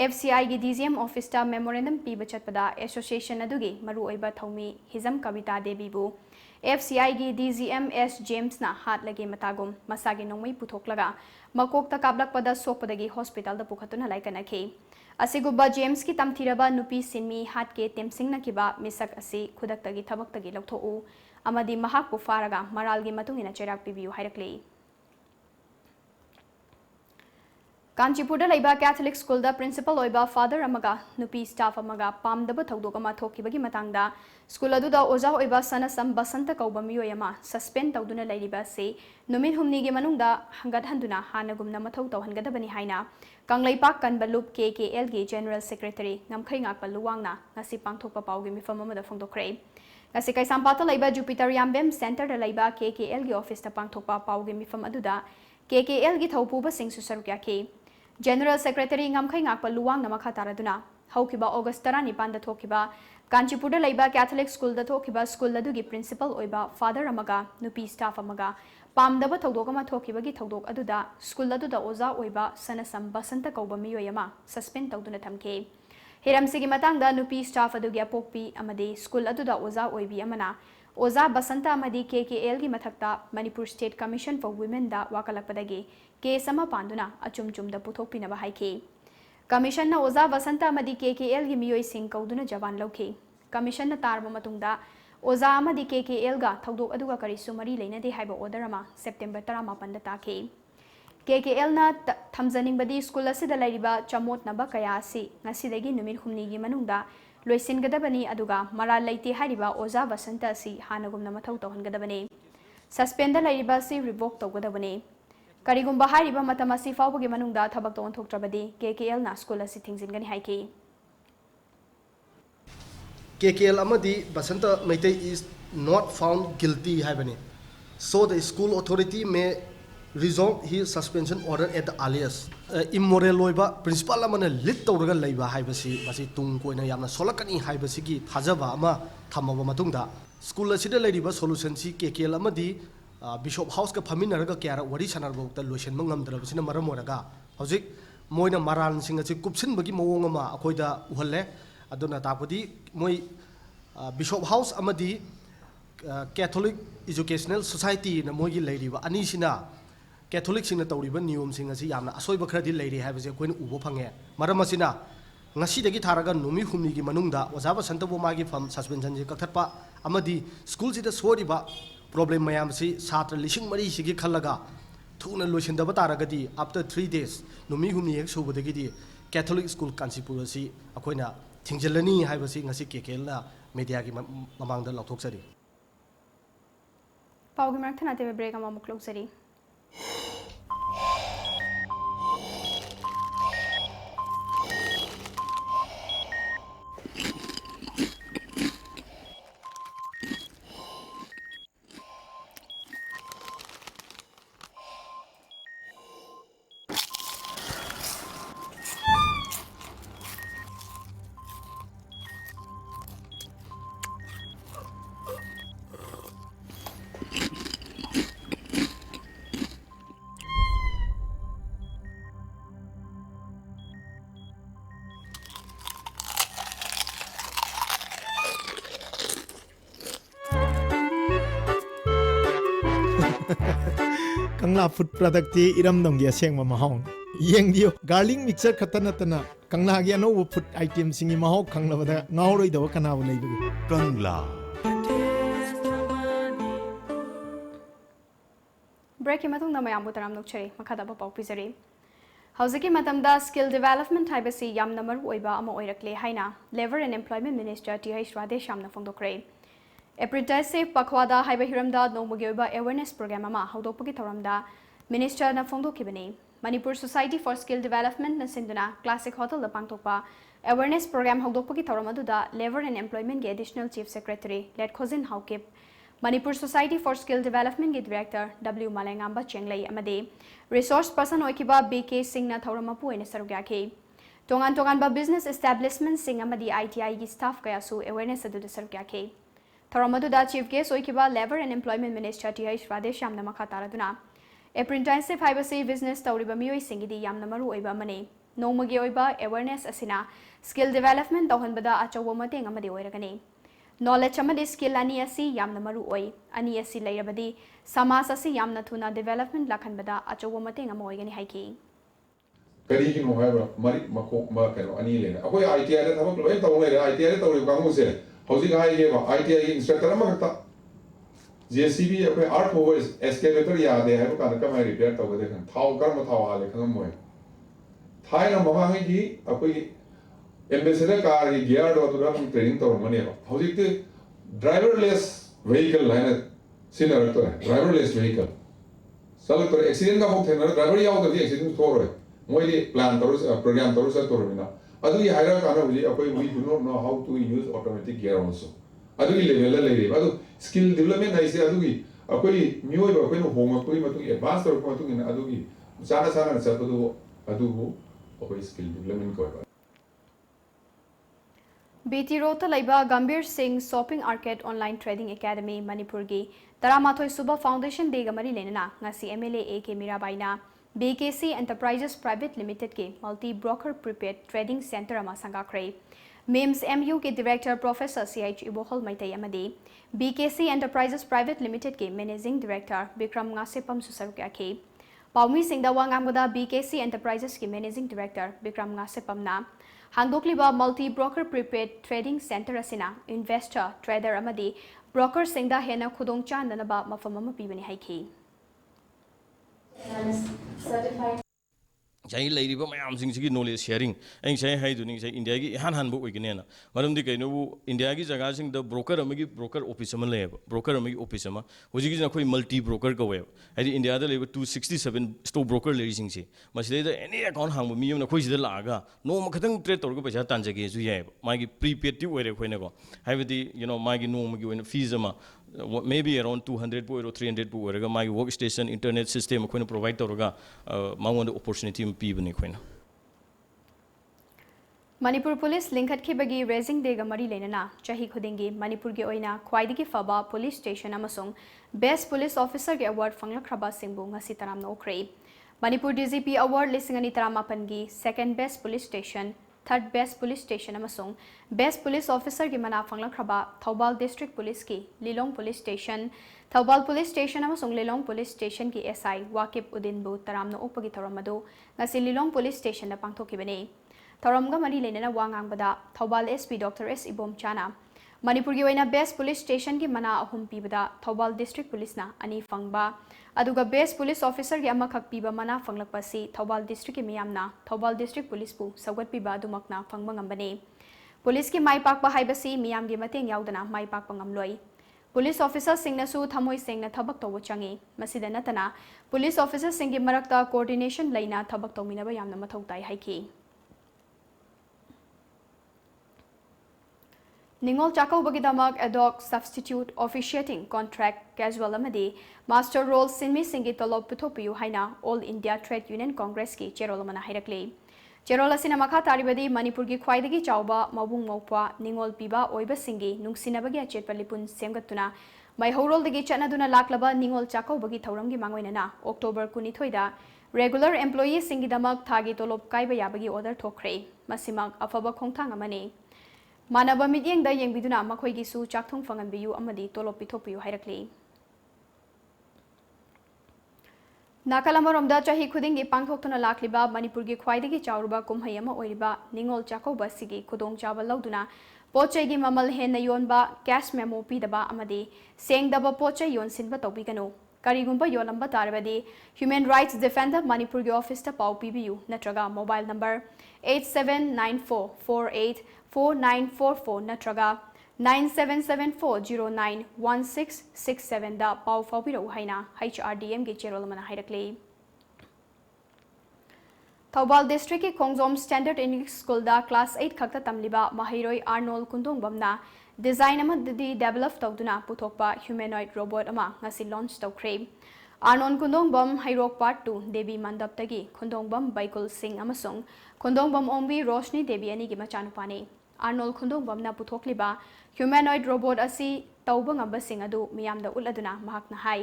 FCI gi DGM office ta memorandum pi bachatpada association adugi maru oiba thaumi hizam kavita devi bu FCI gi DGMS James na hat lage matagum masagi nongmai puthoklaga makok ta kablak pada sokpadagi hospital da pukhatuna laikanakhi Asiguba James ki tamthiraba nupi sinmi hat ke temsingna kiba misak asi khudaktagi thabaktagi lokthou amadi mahak pu faraga maralgi matungina cherak pibiu hairakle. Kanchipur da laiba Catholic School da principal oiba father amaga nupi staff amaga pamdaba thodok ama thokibagi matangda school adu da oja oiba sanasam basanta kauba miyoy ama suspend tawduna lairiba se numit humni ge manungda hangat handuna hanagumna mathau tawhangadabani haina kanglaipak kanbalup KKL ge general secretary ngamkhai ngakpa luwangna ngasi pangthokpa pawgi mifam amada phongdokre ngasi kaisampata laiba Jupiter Yambem center da laiba KKL ge office ta pangthokpa pawgi mifam aduda KKL ge thaupuba singsu sarukya ke General Secretary ngamkhai ngakpa luwang na makha taraduna haukiba August 19 da thokiba Kanchipur da laiba Catholic School da thokiba school adu gi principal oiba father amaga nupi staff amaga pamdaba thodok ama thokiba gi thodok aduda school adu da oza oiba sanasam basanta kauba miyoy ama suspend tawduna thamke hiramsi gi matang da nupi staff adu gi apokpi amade school adu da oza oibi amana oza basanta amadi KKL gi mathakta Manipur State Commission for Women da wakalakpadagi case ama panduna achum chum da puthokpina ba haike commission na oza basanta amadi KKL gi miyoi sing kauduna jawan lauke commission na tarba matungda oza amadi KKL ga thodok aduga kari sumari leina de haiba order ama September 18 da take KKL na thamjaning badi school asida lairiba chamot na ba kaya si ngasidagi numit humni gi manungda loisin gadabani aduga mara laiti hariba oza basanta si hanagumna mathau tawhangadabani suspend lairiba si revoke tawgadabani Karigumba hariba matamasi fawbagi manungda thabak ton thoktrabadi KKL na school asi thingzingani haike KKL amadi Basanta Meitei is not found guilty haibani so the school authority may resolve his suspension order at the earliest immoral loiba principal amana lit tawraga leiba haibasi basi tung koina yamna solakani haibasi gi thajaba ama thamaba matungda school asida leiriba solution si KKL amadi Bishop House ka phaminaraga kyara wari sanarbo ta lotion mangamdrabsina maram oraga hojik moina maran singa chi kupsin bagi mawong ama akoida uhalle aduna tapodi moi Bishop House amadi Catholic Educational Society na moigi leiriba ani sina Catholic sina tawriba niyom singa si yamna asoiba khradi leiri habase koin ubo phange maram asina ngasi dagi tharaga numi humni gi manungda ojaba santabo magi fam suspension ji kakhatpa amadi school sida soriba problem mayam si satra lishing mari sigi khallaga thuna loisindaba taragadi after 3 days numi humni ek subadagi di Catholic School Kanchipur si akoina thingjalani haibasi ngasi KKL na media gi mamangda lauthokchari pawgi marthana te break ama muklosari Kangla food product ti iram dong dia seng mahong yeng dio garlic mixer khatana tana kangla gi ano food item singi mahok kangla bada ngauroi do kana bu nei bu kangla break ki matung na mayam bu taram nokchari makhada ba pau pizari Hauziki matamda skill development haibasi yamna maru oiba ama oirakle haina labor and employment minister TH Radesh Shamna phongdokre Apprenticeship Pakhwada haiba hiramda nongmagi oiba awareness program ama haudokpagi thoramda minister na phongdokibani Manipur Society for Skill Development na sinduna Classic Hotel da pangtokpa awareness program haudokpagi thoramadu labor and employment ge additional chief secretary Let Khozin Haukip Manipur Society for Skill Development ge director W Malengamba Chenglai amade resource person oikiba BK Singh na thoramapu ene sarugya ke tongan ba business establishment sing amadi ITI gi staff kaya su awareness adu de sarugya ke thoramadu da chief guest oikiba labor and employment minister TH Radesh Shamna makha taraduna apprenticeship haibasi business tawriba miyoi singidi yamna maru oiba mane nongmagi oiba awareness asina skill development tawhanbada achawa mateng amadi oiragani knowledge amadi skill ani asi yamna maru oi ani asi leirabadi samas asi yamna thuna development lakhanbada achawa mateng ama oigani haiki ꯀꯔꯤꯒꯤꯅꯣ ꯍꯥꯏꯕ ꯃꯔꯤꯛ ꯃꯈꯣꯛ ꯀꯩꯅꯣ ꯑꯅꯤ ꯂꯩꯅ ꯑꯩꯈꯣꯏ ITI ꯗ ꯊꯕꯛ ꯂꯣꯏ ꯇꯧ ꯂꯩꯔꯦ ITI ꯗ ꯇꯧꯔꯤꯕ ꯀꯥꯡꯕꯨꯁꯦ ꯍꯧꯖꯤꯛ ꯍꯥꯏꯒꯦꯕ ITI ꯒꯤ ꯏꯟꯁꯇ꯭ꯔꯛꯇꯔ ꯑꯃꯈꯛꯇ JCB ꯑꯩꯈꯣꯏ ꯑꯥꯔꯠ ꯐꯧꯕ ꯑꯦꯁꯀꯦꯂꯦꯇꯔ ꯌꯥꯗꯦ ꯍꯥꯏꯕ ꯀꯥꯟꯗ ꯀꯃꯥꯏꯅ ꯔꯤꯄꯦꯌꯔ ꯇꯧꯒꯗꯦ ꯈꯪ ꯊꯥꯎ ꯀꯔꯝꯕ ꯊꯥꯎ ꯍꯥꯜꯂꯦ ꯈꯪꯉꯝꯃꯣꯏ ꯊꯥꯏꯅ ꯃꯃꯥꯡꯉꯩꯒꯤ ꯑꯩꯈꯣꯏꯒꯤ ꯑꯦꯝꯕꯦꯁꯦꯗꯔ ꯀꯥꯔꯒꯤ ꯒꯤꯌꯔꯗꯣ ꯑꯗꯨꯗ ꯑꯗꯨꯝ ꯇ꯭ꯔꯦꯅꯤꯡ ꯇꯧꯔꯝꯒꯅꯦꯕ ꯍꯧꯖꯤꯛꯇꯤ ꯗ꯭राꯏꯚꯔꯂꯦꯁ ꯚꯦꯍꯤꯀꯜ ꯍꯥꯏꯅ ꯁꯤꯖꯤꯟꯅꯔꯛꯇꯣꯔꯦ ꯗ꯭राꯏꯚꯔꯂꯦꯁ ꯚꯦꯍꯤꯀꯜ ꯆꯠꯂꯛꯇꯣꯔꯦ ꯑꯦꯛꯁꯤꯗꯦꯟꯒ ꯑꯃꯨꯛ ꯊꯦꯡꯅꯔ ꯗ꯭राꯏꯚꯔ ꯌꯥꯎꯗꯕꯗꯤ ꯑꯦꯛꯁꯤꯗꯦꯟ ꯊꯣꯛꯑꯔꯣꯏ ꯃꯣꯏꯗꯤ ꯄ꯭ꯂꯥꯟ ꯇꯧꯔ ꯄ꯭रोꯒ꯭ꯔꯥꯝ ꯇꯧꯔ ꯆꯠꯇꯣꯔꯕꯅꯤꯅ ꯑꯗꯨꯒꯤ ꯍꯥꯏꯔꯀꯥꯟꯗ ꯍꯧꯖꯤꯛ ꯑꯩꯈꯣꯏ we do not know how to use automatic gear also अदुगी लेवल ला लेरे अदु स्किल डेवलपमेंट हाइसे अदुगी अखोई मियोय अखोई होंगकपई मतु एडवांस तौर मतु इन अदुगी चाना चाना चपदु अदुबु अखोई स्किल डेवलपमेंट कोय BT Road ta laiba Gambir Singh Shopping Arcade Online Trading Academy Manipur gi Taramathoi Suba Foundation Day ga mari lenana ngasi MLA AK Mirabaina BKC Enterprises Private Limited ke Multi Broker Prepaid Trading Center ama sangakhrei MIMS MU के Director Professor CH Ibohol Maitai amadi BKC Enterprises Private Limited के Managing Director Bikram Ngasepam susaruk akhe Paumi Singda Wangamgoda BKC Enterprises के Managing Director Bikram Ngasepam na Handokliba Multi Broker Prepaid Trading Center asina investor trader amadi broker singda hena khudong chandanaba mafam ama pibani haiki certified Jai lady but my arms in knowledge sharing and say hey doing say India han han book again madam the kaino India is agasing the broker amagi broker office lab broker amagi office ama which is a multi broker go web at India the labor 267 stock broker leasing see much later any account hang me on a quiz the laga no makatang trade or go by tanjaki you have my prepaid to where go have the my no fees ama maybe around 200 or 300 or my workstation internet system ko provide toroga mangond opportunity pibani koina Manipur Police linkhat khibagi raising day ga mari lenana chahi khudingi Manipur ge oina khwaidigi faba police station amasung best police officer ge award fanglakhraba singbu ngasi taram no khrei Manipur DGP award lisingani taramapan gi second best police station third best police station amasung best police officer gi mana fanglakhraba Thoubal district police ki Lilong police station Thoubal police station amasung Lilong police station ki SI Wakip Udin bu taramna opagi thoramadu ngasi Lilong police station na pangthokibani thoramga mari lenana wangangbada Thoubal SP Dr S Ibom Chana Manipur gi oina best police station gi mana ahum pibada Thoubal district police na ani fangba aduga best police officer gi ama khak piba mana fanglakpasi Thoubal district ki miyamna Thoubal district police bu sagat piba adumakna fangba ngambane police ki mai pakpa haibasi miyam gi mateng yaudana mai pakpa ngamloi police officer singna su thamoi singna thabak tawu changi masida natana police officer singi marakta coordination laina thabak tawminaba yamna mathau tai haiki Ningol Chakau Bagidamak Adok Substitute Officiating Contract Casual Amadi Master Role Sinmi Singi Tolop Putopiu Haina All India Trade Union Congress ki Cherolamana Hirakli Cherola Sinamaka Taribadi Manipur ki Khwaidagi Chauba Mabung Mopwa Ningol Piba Oiba Singi Nungsinabagi Chetpalipun Semgatuna Mai Horol Dagi Chanaduna Laklaba Ningol Chakau Bagi Tauramgi Mangoinana October Kunithoida Regular Employee Singi Damak Thagi Tolop Kaiba Yabagi Order Thokre Masimak Afaba Khongthang Amani Manaba midyeng da yengbiduna makhoi su chakthong fangan biyu amadi tolop pithopiyu hairakli Nakalamarom da chahi khudingi pangthoktuna lakliba Manipur gi khwaidagi chawruba kumhai ama oiriba Ningol Chakauba sigi khudong chaba lauduna pochai gi mamal henna yonba cash memo pidaba amadi sengdaba pochai yonsinba tawbiganu Karigumba yolamba tarabadi Human Rights Defender Manipur gi office ta pau pibiyu natraga mobile number 8794484944 natraga 9774091667 da pau fawbiro haina HRDM gi cherolamana hairakli Thoubal district ki Khongjom Standard English School da class 8 khakta tamliba Mahiroi Arnold Kundongbamna design amaddi develop tawduna puthokpa humanoid robot ama ngasi launch tawkhre Arnold Kundongbam Hairok Part 2 Devi Mandap tagi Kundongbam Baikul Singh amasung Kundongbam Ombi Roshni Devi ani gi machanupani Arnold Kundongbam na puthokliba humanoid robot asi tawba ngamba sing adu miyamda uladuna mahakna hai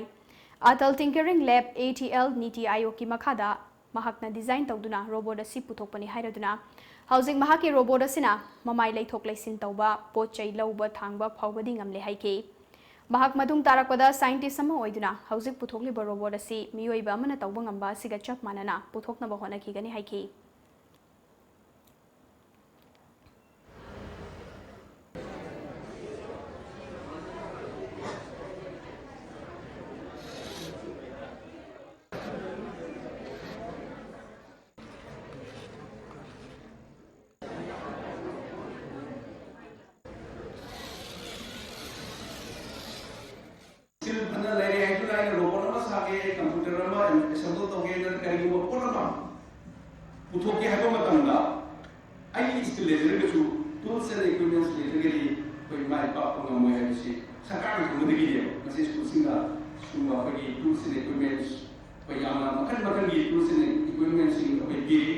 Atal Tinkering Lab ATL Niti Aayog ki makhada mahakna design tawduna robot asi puthokpani hairaduna Housing mahaki robot asina mamai leithok leisin tawba pochai lauba thangba phawbadi ngamle haike Mahak madung tarakpada scientist sama oiduna housing puthokliba robot asi miyoiba amana tawba ngamba asiga chap manana puthokna bahona kigani haike पुथोके है मतंदा आई skill laser के tools and equipments laser के कोई my पाप को नमो है से सरकार को मदद की है मसे स्कूल सिंगा सुमा कोई टूल्स एंड इक्विपमेंट्स कोई यामा मखन मखन की टूल्स एंड इक्विपमेंट्स सिंग कोई पीरी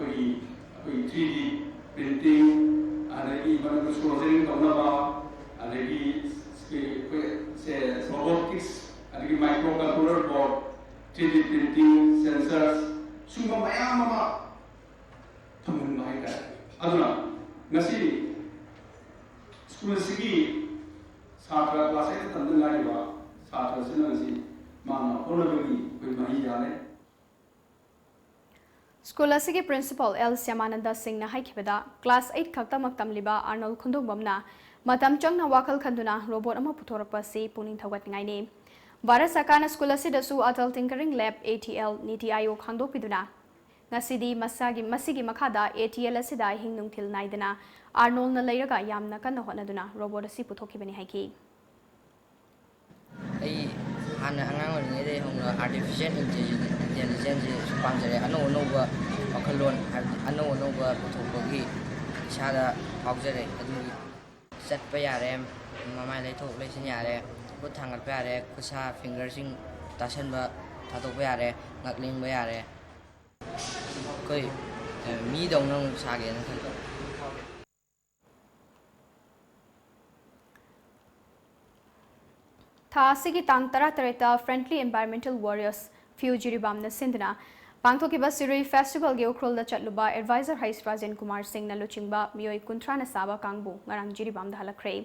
कोई 3D प्रिंटिंग अनेकी मतलब सोल्डरिंग करना बा अनेकी से रोबोटिक्स अनेकी microcontroller board 3D printing sensors सुमा मैम मा थमन बाय का अदुना नसी स्कूल सिगी छात्र क्लास 8 तंदन लाइबा छात्र से नसी माना होनबगी कोई माही जाने स्कूल असिगे प्रिंसिपल एल श्यामानंद सिंह ना हाइखिबदा क्लास 8 खक्तमक तमलिबा आर्नोल्ड खुंदोंबमना मतम चंगना वाखल खंदुना रोबोट अमा पुथोरकपा से पुनिंग थौगतनिंगाइने भारत सरकारना स्कूल असिदसु अटल tinkering lab ATL NITI Aayog खांदोपिदुना ngасidi masigi makhada ATL asida hingnung thil naidana Arnold na leiraga yamna kanna honaduna robot asi puthokibani haiki ai hana angang ori de hongna artificial intelligence pamjare ano ba wakhalon ano ba puthokgi isada haujare adu chatpa yare mamai lai thok lai sin yare khut thangat pa yare khusa finger sing tasan ba thadok pa yare ngakling ba yare कोई मी दौना सागे न खल था सिगी तांग तरा तरेता friendly environmental warriors फ्यू जिरिबाम न सिंधना पांगथोकिबा सिरुई फेस्टिवल गे उखरोल द चटलुबा एडवाइजर हाइस राजेन कुमार सिंह न लुचिंगबा मियोय कुंथ्रा न साबा कांगबु ngarang जिरिबाम द हलखरे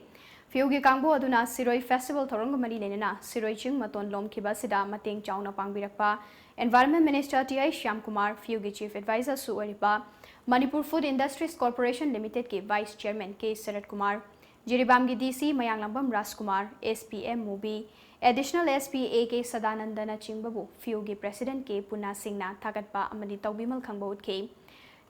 फ्यू गे कांगबु अदुना सिरोई फेस्टिवल थोरंग मरी लेना सिरोई चिंग मतोन लोमखिबा सिदा मतेंग चाउना पांगबिरकपा environment minister TI Shyam Kumar फ्यू गे चीफ एडवाइजर सुअरिबा Manipur food industries corporation limited के vice chairman K Sharat Kumar Jiribam की डीसी मयांगलंबम राजकुमार एसपीएम मूवी एडिशनल एसपी के सदानंदन चिंबबु फ्यू के प्रेसिडेंट के पुना सिंह थागतपा अमदी तौबिमल खंगबा उठे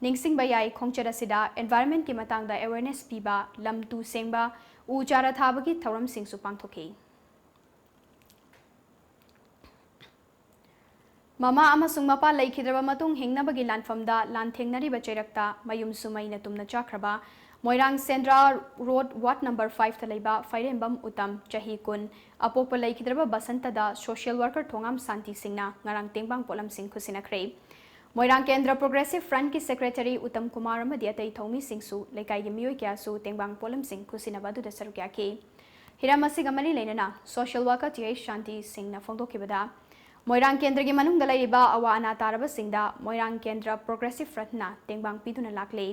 निंगसिंगबा याई खोंगचर असिदा एनवायरमेंट के मतंगदा अवेयरनेस पीबा लम तू सेंबा उ चारा थाबगी थौरम सिंगसु पांगथोके ममा अमसुंग मपा लेखिद्रबा मतुंग हिंगनबगी लानफमदा लानथेंगनरिबा चैरक्ता मयुम सुमैना तुमना चाख्रबा Moirang Sendra road ward number 5 तलेबा फाइरेंबम उतम चाही कुन अपोप लेखिद्रबा बसंतदा सोशल वर्कर थोंगाम शांति सिंगना ngarang तेंगबांग पोलम सिंग खुसिनखरे मोइरांग केंद्र प्रोग्रेसिव फ्रंट की सेक्रेटरी उत्तम कुमार अमदी अतै थौमी सिंगसु लेकाई मियोय क्यासु तेंगबांग पोलम सिंग खुसिनबा दुदा सरुक्या के हिरामसिग मरी लेना सोशल वर्कर टीआई शांति सिंगना फोंदोकिबदा मोइरांग केंद्र की मनुंग दलाइबा अवा अना तारबा सिंगदा मोइरांग केंद्र प्रोग्रेसिव फ्रंटना तेंगबांग पिदुना लाकले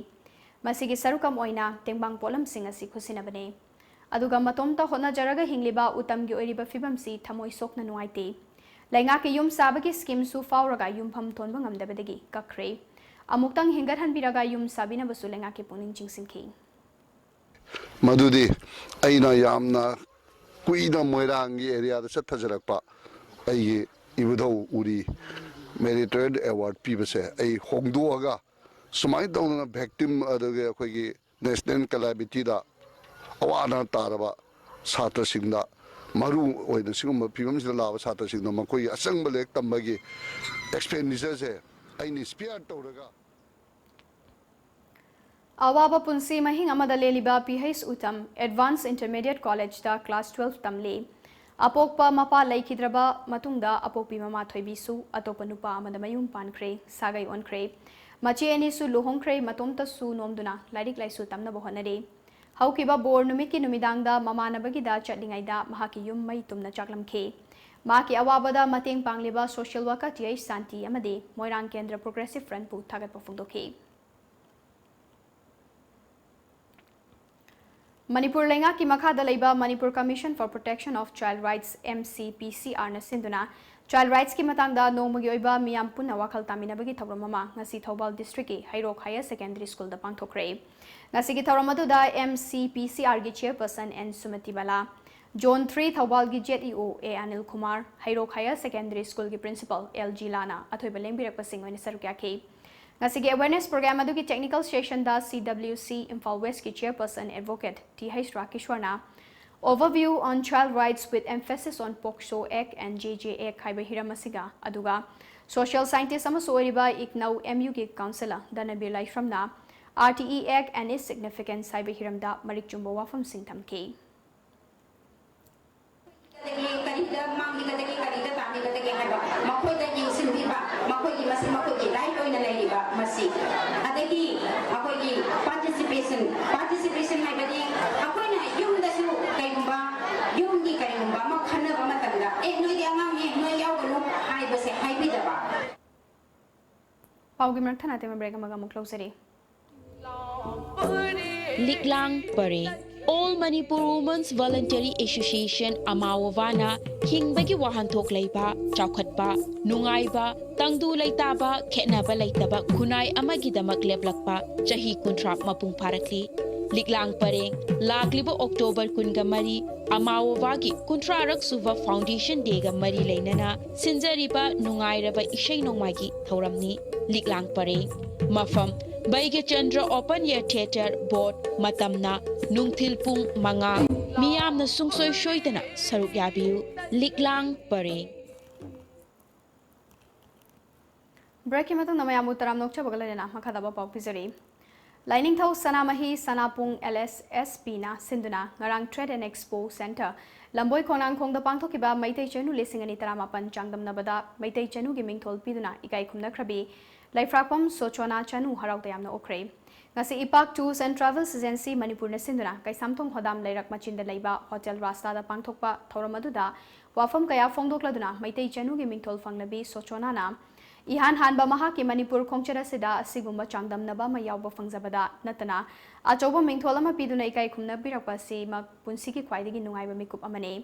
मसिगी सरुकम ओइना तेंगबांग पोलम सिंग असि खुसिनबने अदुगा मतोमता होनाजरगा हिंगलिबा उत्तम की ओइरिबा फिबमसी थमोय सोकना नुआइते लैंगा के युम साबगी स्कीम सु फावरगा युमफम थोनबा ngamdabadagi kakre अमुक्तंग हिंगर हनबिरगा युम साबिनबसु लैंगा के पुनिंग चिंगसिनखि मधुदी अइना यामना कुइना मोइरांगी एरिया द सत्थजरकपा अइ इबुदौ उरी मेरिटोरियल अवार्ड पीबसे अइ होंगदोगा सुमाइ दौना victim अदगे अखोगी नेशनल कैलामिटी दा अवाना तारबा छात्र सिंगदा मरु ओइना सिगुम फिबम सिदा लाबा छात्र सिंगदा मखोई असंग लेक तंबगी एक्सपेंडिचर से अइनि स्पेयर तौरगा अवाबा पुंसी महिंग अमदा लेलिबा पीएच उतम एडवांस इंटरमीडिएट कॉलेज दा क्लास 12 तमले अपोकपा मपा लेखिद्रबा मतुंगदा अपोकपी ममा थोइबिसु अतोपा नुपा अमदा मयुम पानख्रे सागै ओनख्रे मचे एनिसु लोहोंख्रे मतोमतसु नोमदुना लाइरिक लाइसु तमनबा होनरे हौकिबा बोर नुमिकी नुमिदांगदा ममानबगिदा चटलिंगाइदा महाकी युम मई तुमना चाकलमखे माकी अवाबदा मतेंग पांगलिबा सोशल वर्कर टीआई शांति अमदे मोइरांग केंद्र प्रोग्रेसिव फ्रंट पु थागतपा फोंदोखे मणिपुर लेंगा की मखादा लेबा Manipur commission for protection of child rights MCPCR न सिंधुना चाइल्ड राइट्स की मतंगदा नोमगी ओइबा मियाम पुन्ना वाखल तामिनबगी थौरम ममा ngasi थौबाल डिस्ट्रिक्ट की हाइरोक हायर सेकेंडरी स्कूल दा पांगथोखरे ngasi की थौरम अदुदा MCPCR की chairperson N Sumati Bala zone 3 Thoubal की JEO A Anil Kumar Hairok higher secondary school की प्रिंसिपल LG लाना अथोइबा लेंबिरक पसिंग ओइन सरुक्या के ngasi की अवेयरनेस प्रोग्राम अदुगी टेक्निकल सेशन दा CWC इम्फाल वेस्ट की chairperson advocate TH राकेश्वरना overview on child rights with emphasis on POCSO Act and JJ Act हाइबा हिरमसिगा अदुगा Social scientist amasu oriba Ignau MU ki counselor Danabir Laiframna RTE Act and its significance haiba hiramda marik chumba wafam sing thamki. Participation haibadi akoina yumdasu kaigumba yumgi kaigumba ma khanaba matamda noi di angang ni noi yauganu haibase haibidaba Paugi marathana tema break amaga mukloseri. Liklang Pare All Manipur Women's Voluntary Association Amawavana Hingbagi Wahantok Leiba Chaukhatba Nungaiba Tangdu Leitaba Ketnaba Leitaba Kunai Amagidamak Leblakpa Chahi Kuntrap Mapung Parakli Liklang Pare Lakliba October Kungamari Amawavagi Kuntrarak Suva Foundation Dega Mari Leinana Sinjariba Nungairaba Ishai Nongmagi Thoramni Liklang Pare Mafam Baige Chandra Open Air Theatre Board Matamna Nungthil Pung Manga Miyamna Sungsoy Shoitana Saruk Yabiu Liklang Pare Breaking matang na mayamu taram nokcha bagalena makadaba pau pizari. Lining thau Sanamahi Sanapung LSSP na Sinduna ngarang Trade and Expo Center Lamboi Konang Kong da pangthokiba Maitai Chenu lisingani taramapan changdam nabada Maitai Chenu gi mingthol piduna ikai khumna khrabi Laifrakpam Sochona Chanu harau tayamna okre ngasi Ipak Tours and Travels Agency Manipur na Sinduna kai samthong hodam lairak machinda leiba Hotel Rasta da pangthokpa thoramaduda wafam kaya fongdokladuna Maitai Chenu gi mingthol fangnabi Sochona na Ihan Hanba Mahaki Manipur Kongchara Sida Sigumba Changdam Naba Mayauba Fangzabada Natana Achoba Mingtolama Piduna Ikai Kumna Birakpasi Mak Punsiki Kwaidigi Nungaiba Mikup Amane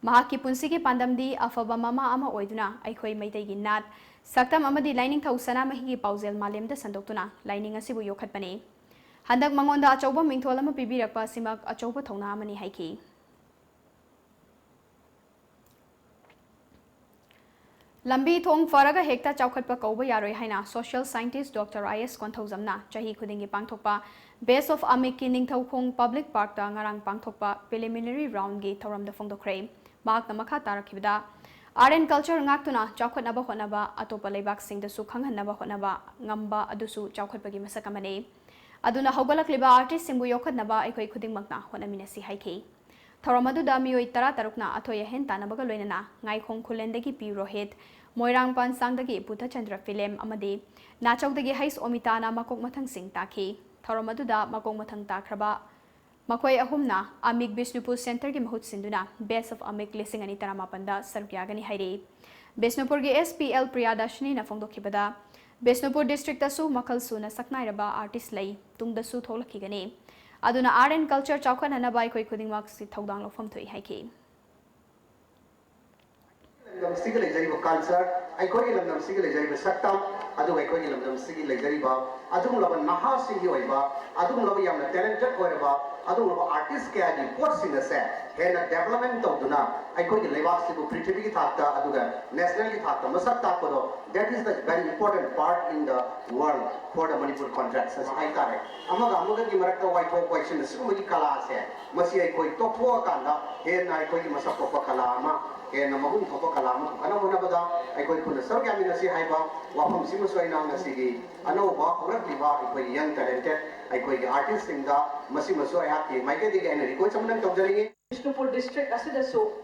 Mahaki Punsiki Pandamdi Afaba Mama Ama Oiduna Aikoi Maitegi Nat Saktam Amadi Lining Tausana Mahigi Pausel Malem de Sandokuna Lining Asibu Yokatpane Handak Mangonda Achoba Mingtolama Bibirakpasi Mak Achoba Tona Amani Haiki Lambi thong faraga hekta chaukhatpa kauba yaroi haina social scientist Dr. IS Konthauzamna chahi khudingi pangthokpa base of amik ki ningthau khong public park ta ngarang pangthokpa preliminary round gi thoramda phongdokre mak na makha tarakhibda art and culture ngaktuna chaukhatnaba honaba atopa leibak singda su khanghanaba honaba ngamba adusu chaukhatpa gi masakamane aduna hogalakliba artist singbu yokhatnaba aikoi khudingmakna honaminasi haiki Thoramadu da mioi tara tarukna athoya hen tanabaga loinana ngai khong khulendagi pi rohit Moirang Pan Sangdagi Putha Chandra film amadi Nachokdagi Hais Omitana Makok Mathang Sing Taki Thoramaduda Makok Mathang Takraba Makoi Ahumna Amik Bisnupur Center gi Mahut Sinduna Best of Amik Lising Ani Taramapanda Sarkyagani Hairi Bisnupur gi SPL Priyadashini na Fongdokibada Bisnupur District Asu Makal Suna Saknairaba Artist Lai Tungdasu Tholakigani Aduna Art and Culture Chaukan Hanabai Koi Kudingmak Si Thogdang Lofam Thui Haiki Sigi lejari ba culture aikoi lamdam sigi lejari ba saktam adu aikoi lamdam sigi lejari ba adum laba naha sigi oiba adum laba yamna talented oiba adum laba artist ke agi port singa se hena development tawduna aikoi lebak sibu prithvi ki thakta aduga national ki thakta masak takpodo that is the very important part in the world for the Manipur contracts as I tare amaga ki marakta white folk question sibu ki kala se masi aikoi topho kanda hena aikoi ki masak topho kala ama Kaya namahong kapag kalama, ano mo na ba da, ay ko'y punasar kami na si Haiba, wapang simusoy na sige, ano ba, kurang diba, ay ko'y young talented, ay ko'y artist nga, masimusoy hati, may kaya di kaya na rikoy sa manang tawdaringin. Bishnupur district asidaso,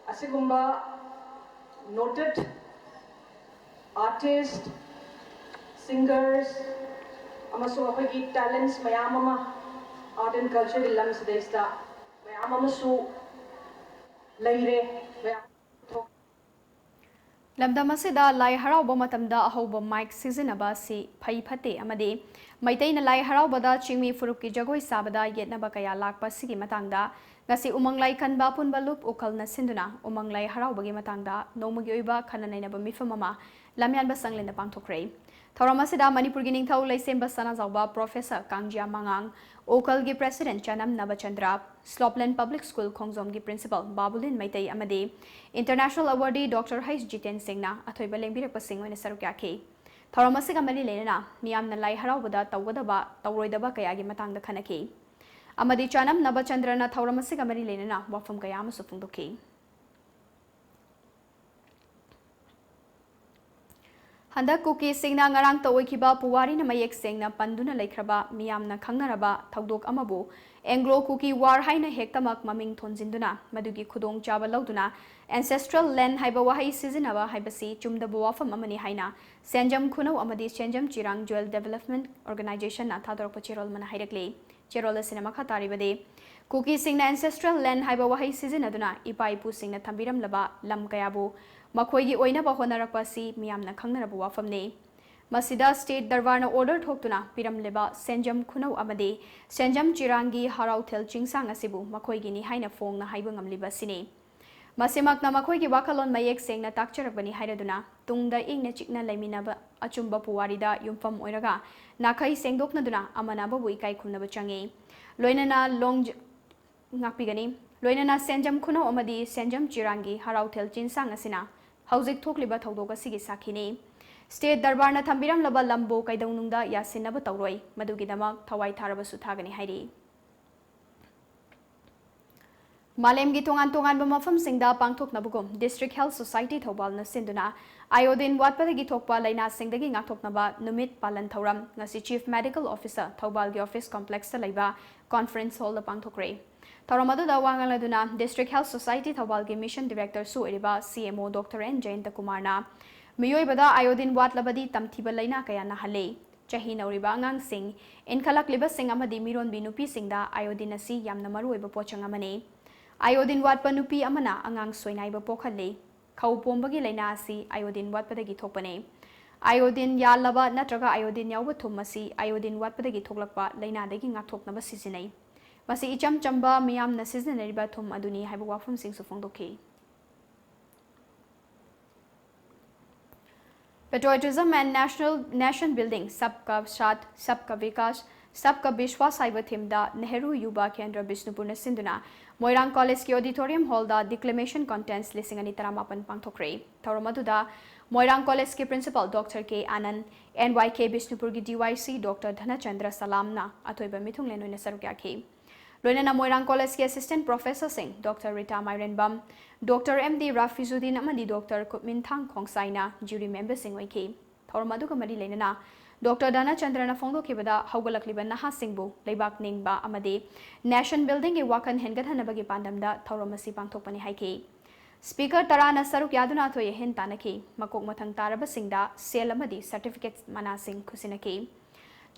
asigumba noted artist, singers, amasung ako'y talents, mayamama, art and culture ilang sa desta, mayamama su, Lamdam asida lai harauba matamda ahoba mic sizinaba si phai phate amade maitai na lai haraubada chingmi furukki jagoi sabada yetnaba kaya lakpa sigi matangda ngasi umanglai kanba punba lup ukalna sinduna umanglai haraubagi matangda nomagi oiba khananainaba mifamama lamyanba sanglena pangthokre Thoramasida Manipur gi ningthau laisemba sana zawba Professor Kangjia Mangang Okal gi President Chanam Nabachandra Slopland Public School Khongzom gi Principal Babulin Maitai amade International Awardee Dr. Hais Jiten Singh na athoiba lengbirak pasing oina sarukya ke Thoramasiga mali lena miyamna lai haraubada tawgadaba tawroidaba kaya gi matangda khanake amade Chanam Nabachandra na Thoramasiga mali lena wafam kaya amu sufungdoke Handa kuki singna ngarang tawikiba puwari na mayek singna panduna laikraba miyamna khangnaraba thaudok amabu Anglo Kuki War haina hektamak maming thonjinduna madugi khudong chaba lauduna ancestral land haiba wahai sizinaba haibasi chumdaba wafam amani haina Senjam Khunau amadi Senjam Chirang Jewel Development Organization na thadorpa cherol mana hairakle cherol sinema khataribade Kuki singna ancestral land haiba wahai sizinaduna ipa ipu singna thambiram laba lam kayabu makoigi oina ba honarakpa si miyamna khangnaraba wafamne Masida State Darbarna order thokuna piram leba Senjam Khunau amade Senjam Chirangi Harau Thel Chingsang asibu makoigi ni haina fong na haiba ngamliba sine Masimak na makoigi wakalon mayek sengna takcharakbani hairaduna tungda ingna chikna laiminaba achumba puwarida yumfam oiraga nakai sengdoknaduna amanaba bu ikai khumnaba change loinana long ngakpigani loinana Senjam Khunau amadi Senjam Chirangi Harau Thel Chingsang asina haujik thokliba thaudoga sigi sakhine State Darbarna Thambiram Laba Lambo Kaidaunungda Yasinaba Tauroi, Madugidama, Tawai Tarabasu Thagani Hairi. Malem Gitongan Tongan Bamafam Singda Pangtok Nabugum, District Health Society Thobal Nasinduna, Iodine Watpada Gitokpa Laina Singdagi Ngatok Naba, Numit Palan Tauram, Nasi Chief Medical Officer, Thobal Office Complex Laiba, Conference Hall the Pangtokre. Tauramadu Wangaladuna, District Health Society Thobal Mission Director Su Eriba, CMO Dr. N. Jainta Kumarna. Miyoibada iodine watlabadi tamthiba laina kaya nahale chahi nauriba angang sing inkhalak liba sing amadi miron binupi singda iodine asi yamna maruiba pochang amane iodine watpa nupi amana angang soinaiba pokhale khau pombagi laina asi iodine watpadagi thokpane iodine yalaba natraga iodine yawba thumasi iodine watpadagi thoklakpa laina dagi ngakthoknaba sisinai masi icham chamba miyamna sisinariba thum aduni haiba wafum sing su phongdokhi Patriotism and Nation Building Sabka Shat, Sabka Vikas, Sabka Bishwas Saiba Thimda, Nehru Yuba Kendra Bishnupurna Sinduna, Moirang College ki Auditorium Hall da Declamation Contents Lisingani Taramapan Pangthokre, Tauramaduda, Moirang College ki Principal Dr. K. Anand, NYK Bishnupur ki DYC Dr. Dhanachandra Salamna, Atoiba Mithung Lenoina Sarukyaki. Loinana Moirang College ki Assistant Professor Singh, Dr. Rita Myren Bam, Dr. M.D. Rafizuddin Amadi Dr. Kutmin Thang Khongsaina, jury member Singh Oiki. Thormadu Kamadi Lenana, Dr. Dana Chandrana Fondo Kibada, Haugalakliba Naha Singbu, Lebak Ningba Amadi, Nation Building a Wakan Hengathanabagi Pandamda, Thoromasi Pangtopani Haiki. Speaker Tarana Saruk Yaduna Toye Hentanaki, Makok Matang Taraba Singda, Sel Amadi, Certificates Manasing Kusinaki.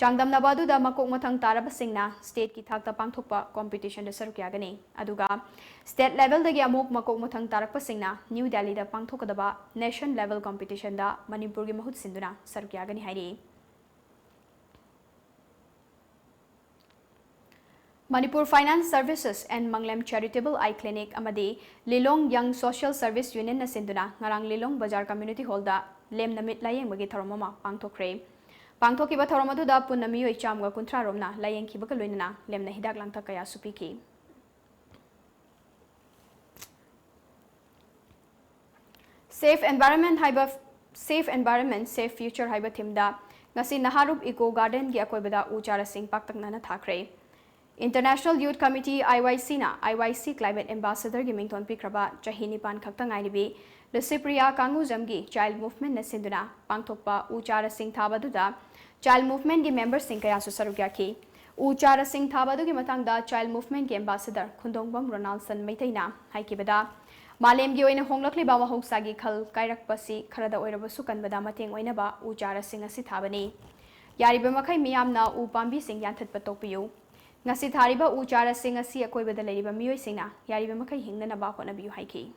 Changdam Nabadu da Makok Matang Taraba Singna, State ki Thakta Pangthokpa competition de Sarukyagani, Aduga, State level the Yamok Makok Matang Tarapa Singna, New Delhi da Pangthokadaba, Nation level competition da Manipuri Mahut Sinduna, Sarukyagani Hairi. Manipur Finance Services and Manglem Charitable Eye Clinic Amadi, Lilong Young Social Service Union na Sinduna, Ngarang Lilong Bazaar Community Hall da, Lem Namit Layeng Bagi Taromama, Pangthokre. Pangthokiba Thoramadu Punami Chamga Kuntra Romna, Layang Kibakaluina, Lemna Hidak Langta Kaya Supiki. Safe Environment, Safe Future Haiba Timda, Nasi Naharub Eco Garden Giakoibada Uchara Singh Paktaknana Thakre. International Youth Committee IYC Climate Ambassador Gimington Pikraba, Chahini Pan Kaktangai, ASHAPRIYA Kanguzamgi, Child Movement Nasinduna, Pangtokpa Uchara Singh Thabaduda, Child Movement ki members sing kaya susarugyaki. Uchara Singh Thabadu ki matangda Child Movement ki ambassador Khundongbam Ronaldson Maithaina haikibada Malem gi oina honglakli ba mahongsagi khal kairakpasi kharada oirabasu kanbada mateng oina ba Uchara Singh asi thabani. Yariba makai miyamna u pambi sing yanthat patokpiyu. Ngasi thariba Uchara Singh asi akoibada leiriba miyoi singna yariba makai hingnana ba honabiyu haiki.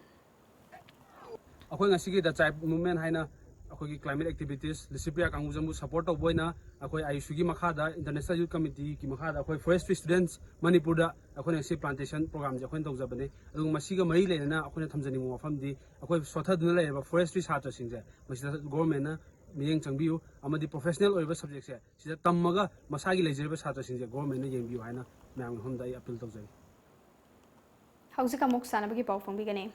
Ako ngasi da Child Movement haina अखोगी climate activities ASHAPRIYA कांगुजमु support तौबोइना अखोई आयुषुगी मखादा international youth committee की मखादा अखोई forestry students Manipur दा अखोने से प्लांटेशन प्रोग्राम जे अखोन तौजबने अदु मसीगा मई लेना अखोने थमजनी मफमदी अखोई सोथदुना लेबा फॉरेस्ट्री छात्र सिंजे मसीदा गवर्नमेंट ना मियेंग चंगबियु अमदी प्रोफेशनल ओइबा सब्जेक्ट से सिदा तम्मगा मसागी लेजरबा छात्र सिंजे गवर्नमेंट ना येंबियु हाइना म्याम हमदा अपील तौजै हौजिका मुक सानबगी पाउ फंगबिगने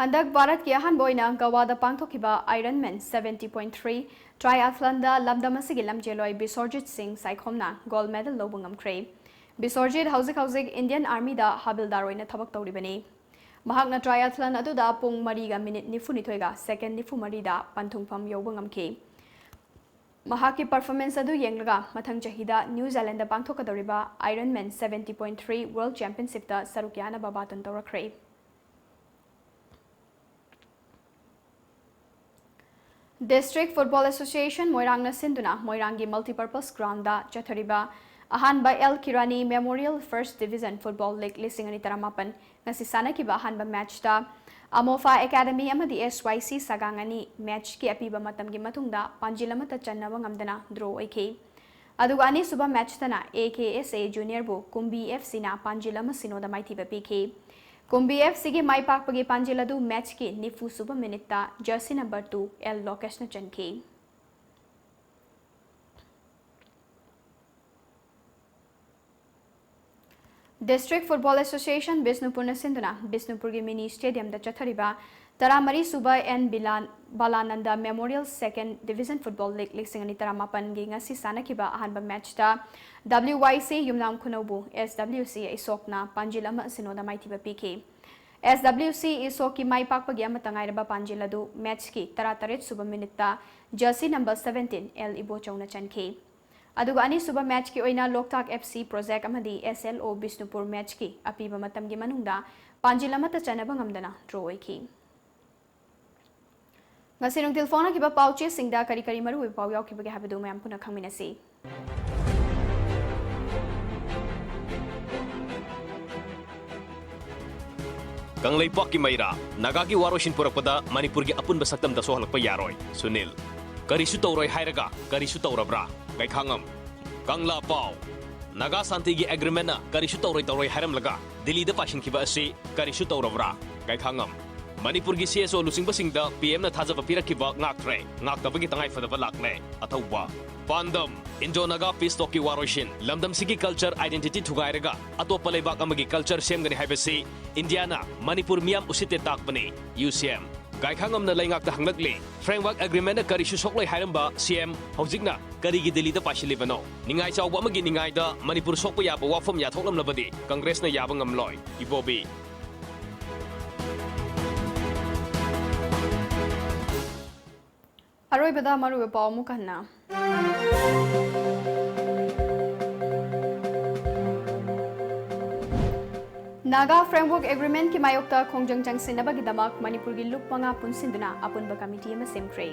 Handak Bharat ki ahan boina Gawada pangthokiba Ironman 70.3 triathlon-da lamdam asigi lamjeloi Bisorjit Singh Saikhomna gold medal lobung amkre. Bisorjit hauzik Indian Army da habildar oina thabak tawribani. Mahakna triathlon aduda pung mariga minute nifunithoiga second nifu marida panthungpham yobung amki. Mahaki performance adu yenglaga mathang chahida New Zealand da pangthokadoriba Ironman 70.3 World Championship da sarukyana babatun tawrakre. District Football Association Moirangna Sinduna Moirangi Multipurpose Ground da Chathariba Ahanba El Kirani Memorial First Division Football League Lisingani Taramapan ngasi sanakiba ahanba match da Amofa Academy amadi SYC Sagangani match ki apiba matamgi matungda Panjilamata Channaba ngamdana draw oike. Aduga ani suba match tana AKSA Junior bu Kumbi FC na Panjilama Sinoda maithiba PK. Kumbi FC की माई पाक पगे पांजिलदु match की निफु सुबह minute jersey number 2 L Lokesh न चनके district football association Bishnupur न सिंधुना बिष्णुपुर की मिनी स्टेडियम द चथरिबा तरामरी सुबह N Balananda memorial second division football league लिंग तरामापन की ngasi सानकिबा अहानबा मैच दा WYC युमनाम खुनौबु SWC इसोकना पांजिलमा सिनोदा माइथिबा पीके SWC इसोक की माई पाकपगी अमतंगाइरबा पांजिलदु मैच की 38 सुबह मिनट जर्सी नंबर 17 एल इबो चौना चनखे अदुगा अनि सुबह मैच की ओइना लोकताक FC प्रोजेक्ट अमदी SLO बिष्णुपुर मैच की अपीबा मतमगी मनुंगदा पांजिलमत चनबा ngamdana ड्रॉ ओइखि ngasi nung telefona kiba pauche singda kari kari maru pau yaw kiba ge habadu mayam puna khangminasi Kanglaipak ki Mayra, Naga ki waroshin purakpada Manipur ki apun basaktam da sohalakpa yaroi. Sunil. Karisu tauroi hairaga, karisu taurabra. Kai khangam. Kangla pau. Naga santi ki agreement na karisu tauroi hairam laga. Dili da pashin kiba asi karisu taurabra. Kai khangam. Manipur ki CSO lusing basing da PM na thaza papira kiba ngaktre. Ngaktabagi tangai fadaba lakne. Atawba. Pandam. Injo Naga peace talk ki waroshin. Lamdam sigi culture identity thugairaga. Ato palaybak amagi culture semgani haibasi. Indiana, Manipur Miam Usite Takpani, UCM. Gaikhangam na laingak ta hanglakli. Framework agreement na kari susoklay hairamba CM Haujigna kari gi delita pasilibano. Ningay chawba magi ningay da Manipur sokpa yaba wafam yathoklam labadi. Congress na yaba ngamloy. Ibobi. Aroy bada maru pa mukana. Naga Framework Agreement ki mayokta khongjang changsinaba gi damak Manipur gi lukpanga punsinduna apunba committee ma semkre.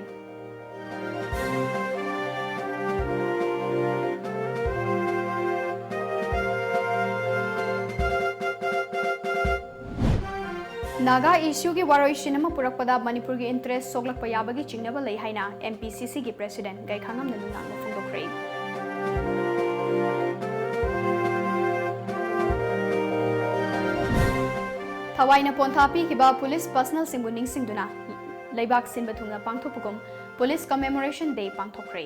Naga issue ki waroishin ma purakpada Manipur gi interest soglak payaba gi chingnaba lei haina MPCC gi president Gaikhangam nanuna mafungdokre. Hawaii Ponthapi kiba police personal simbuning singduna Laibak Sinbatunga Pangthopugum Police Commemoration Day Pangthokre.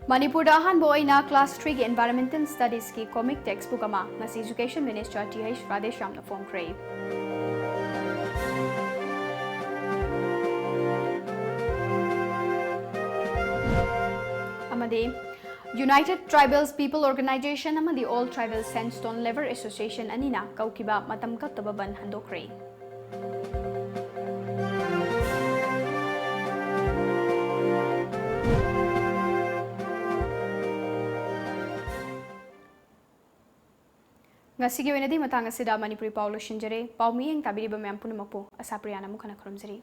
Manipur dahan boina class 3 ki environmental studies ki comic textbook ama ngasi education minister TH Radesham na form kre. Amade United Tribals People Organization amadi All Tribal Sandstone Lever Association anina kaukiba matam kattababan handokre. Ngasigi wenadi matang asida Manipuri Paulo Shinjare, Paumiyeng tabiriba mayam punumapo, ASHAPRIYA na mukhana khurumjari.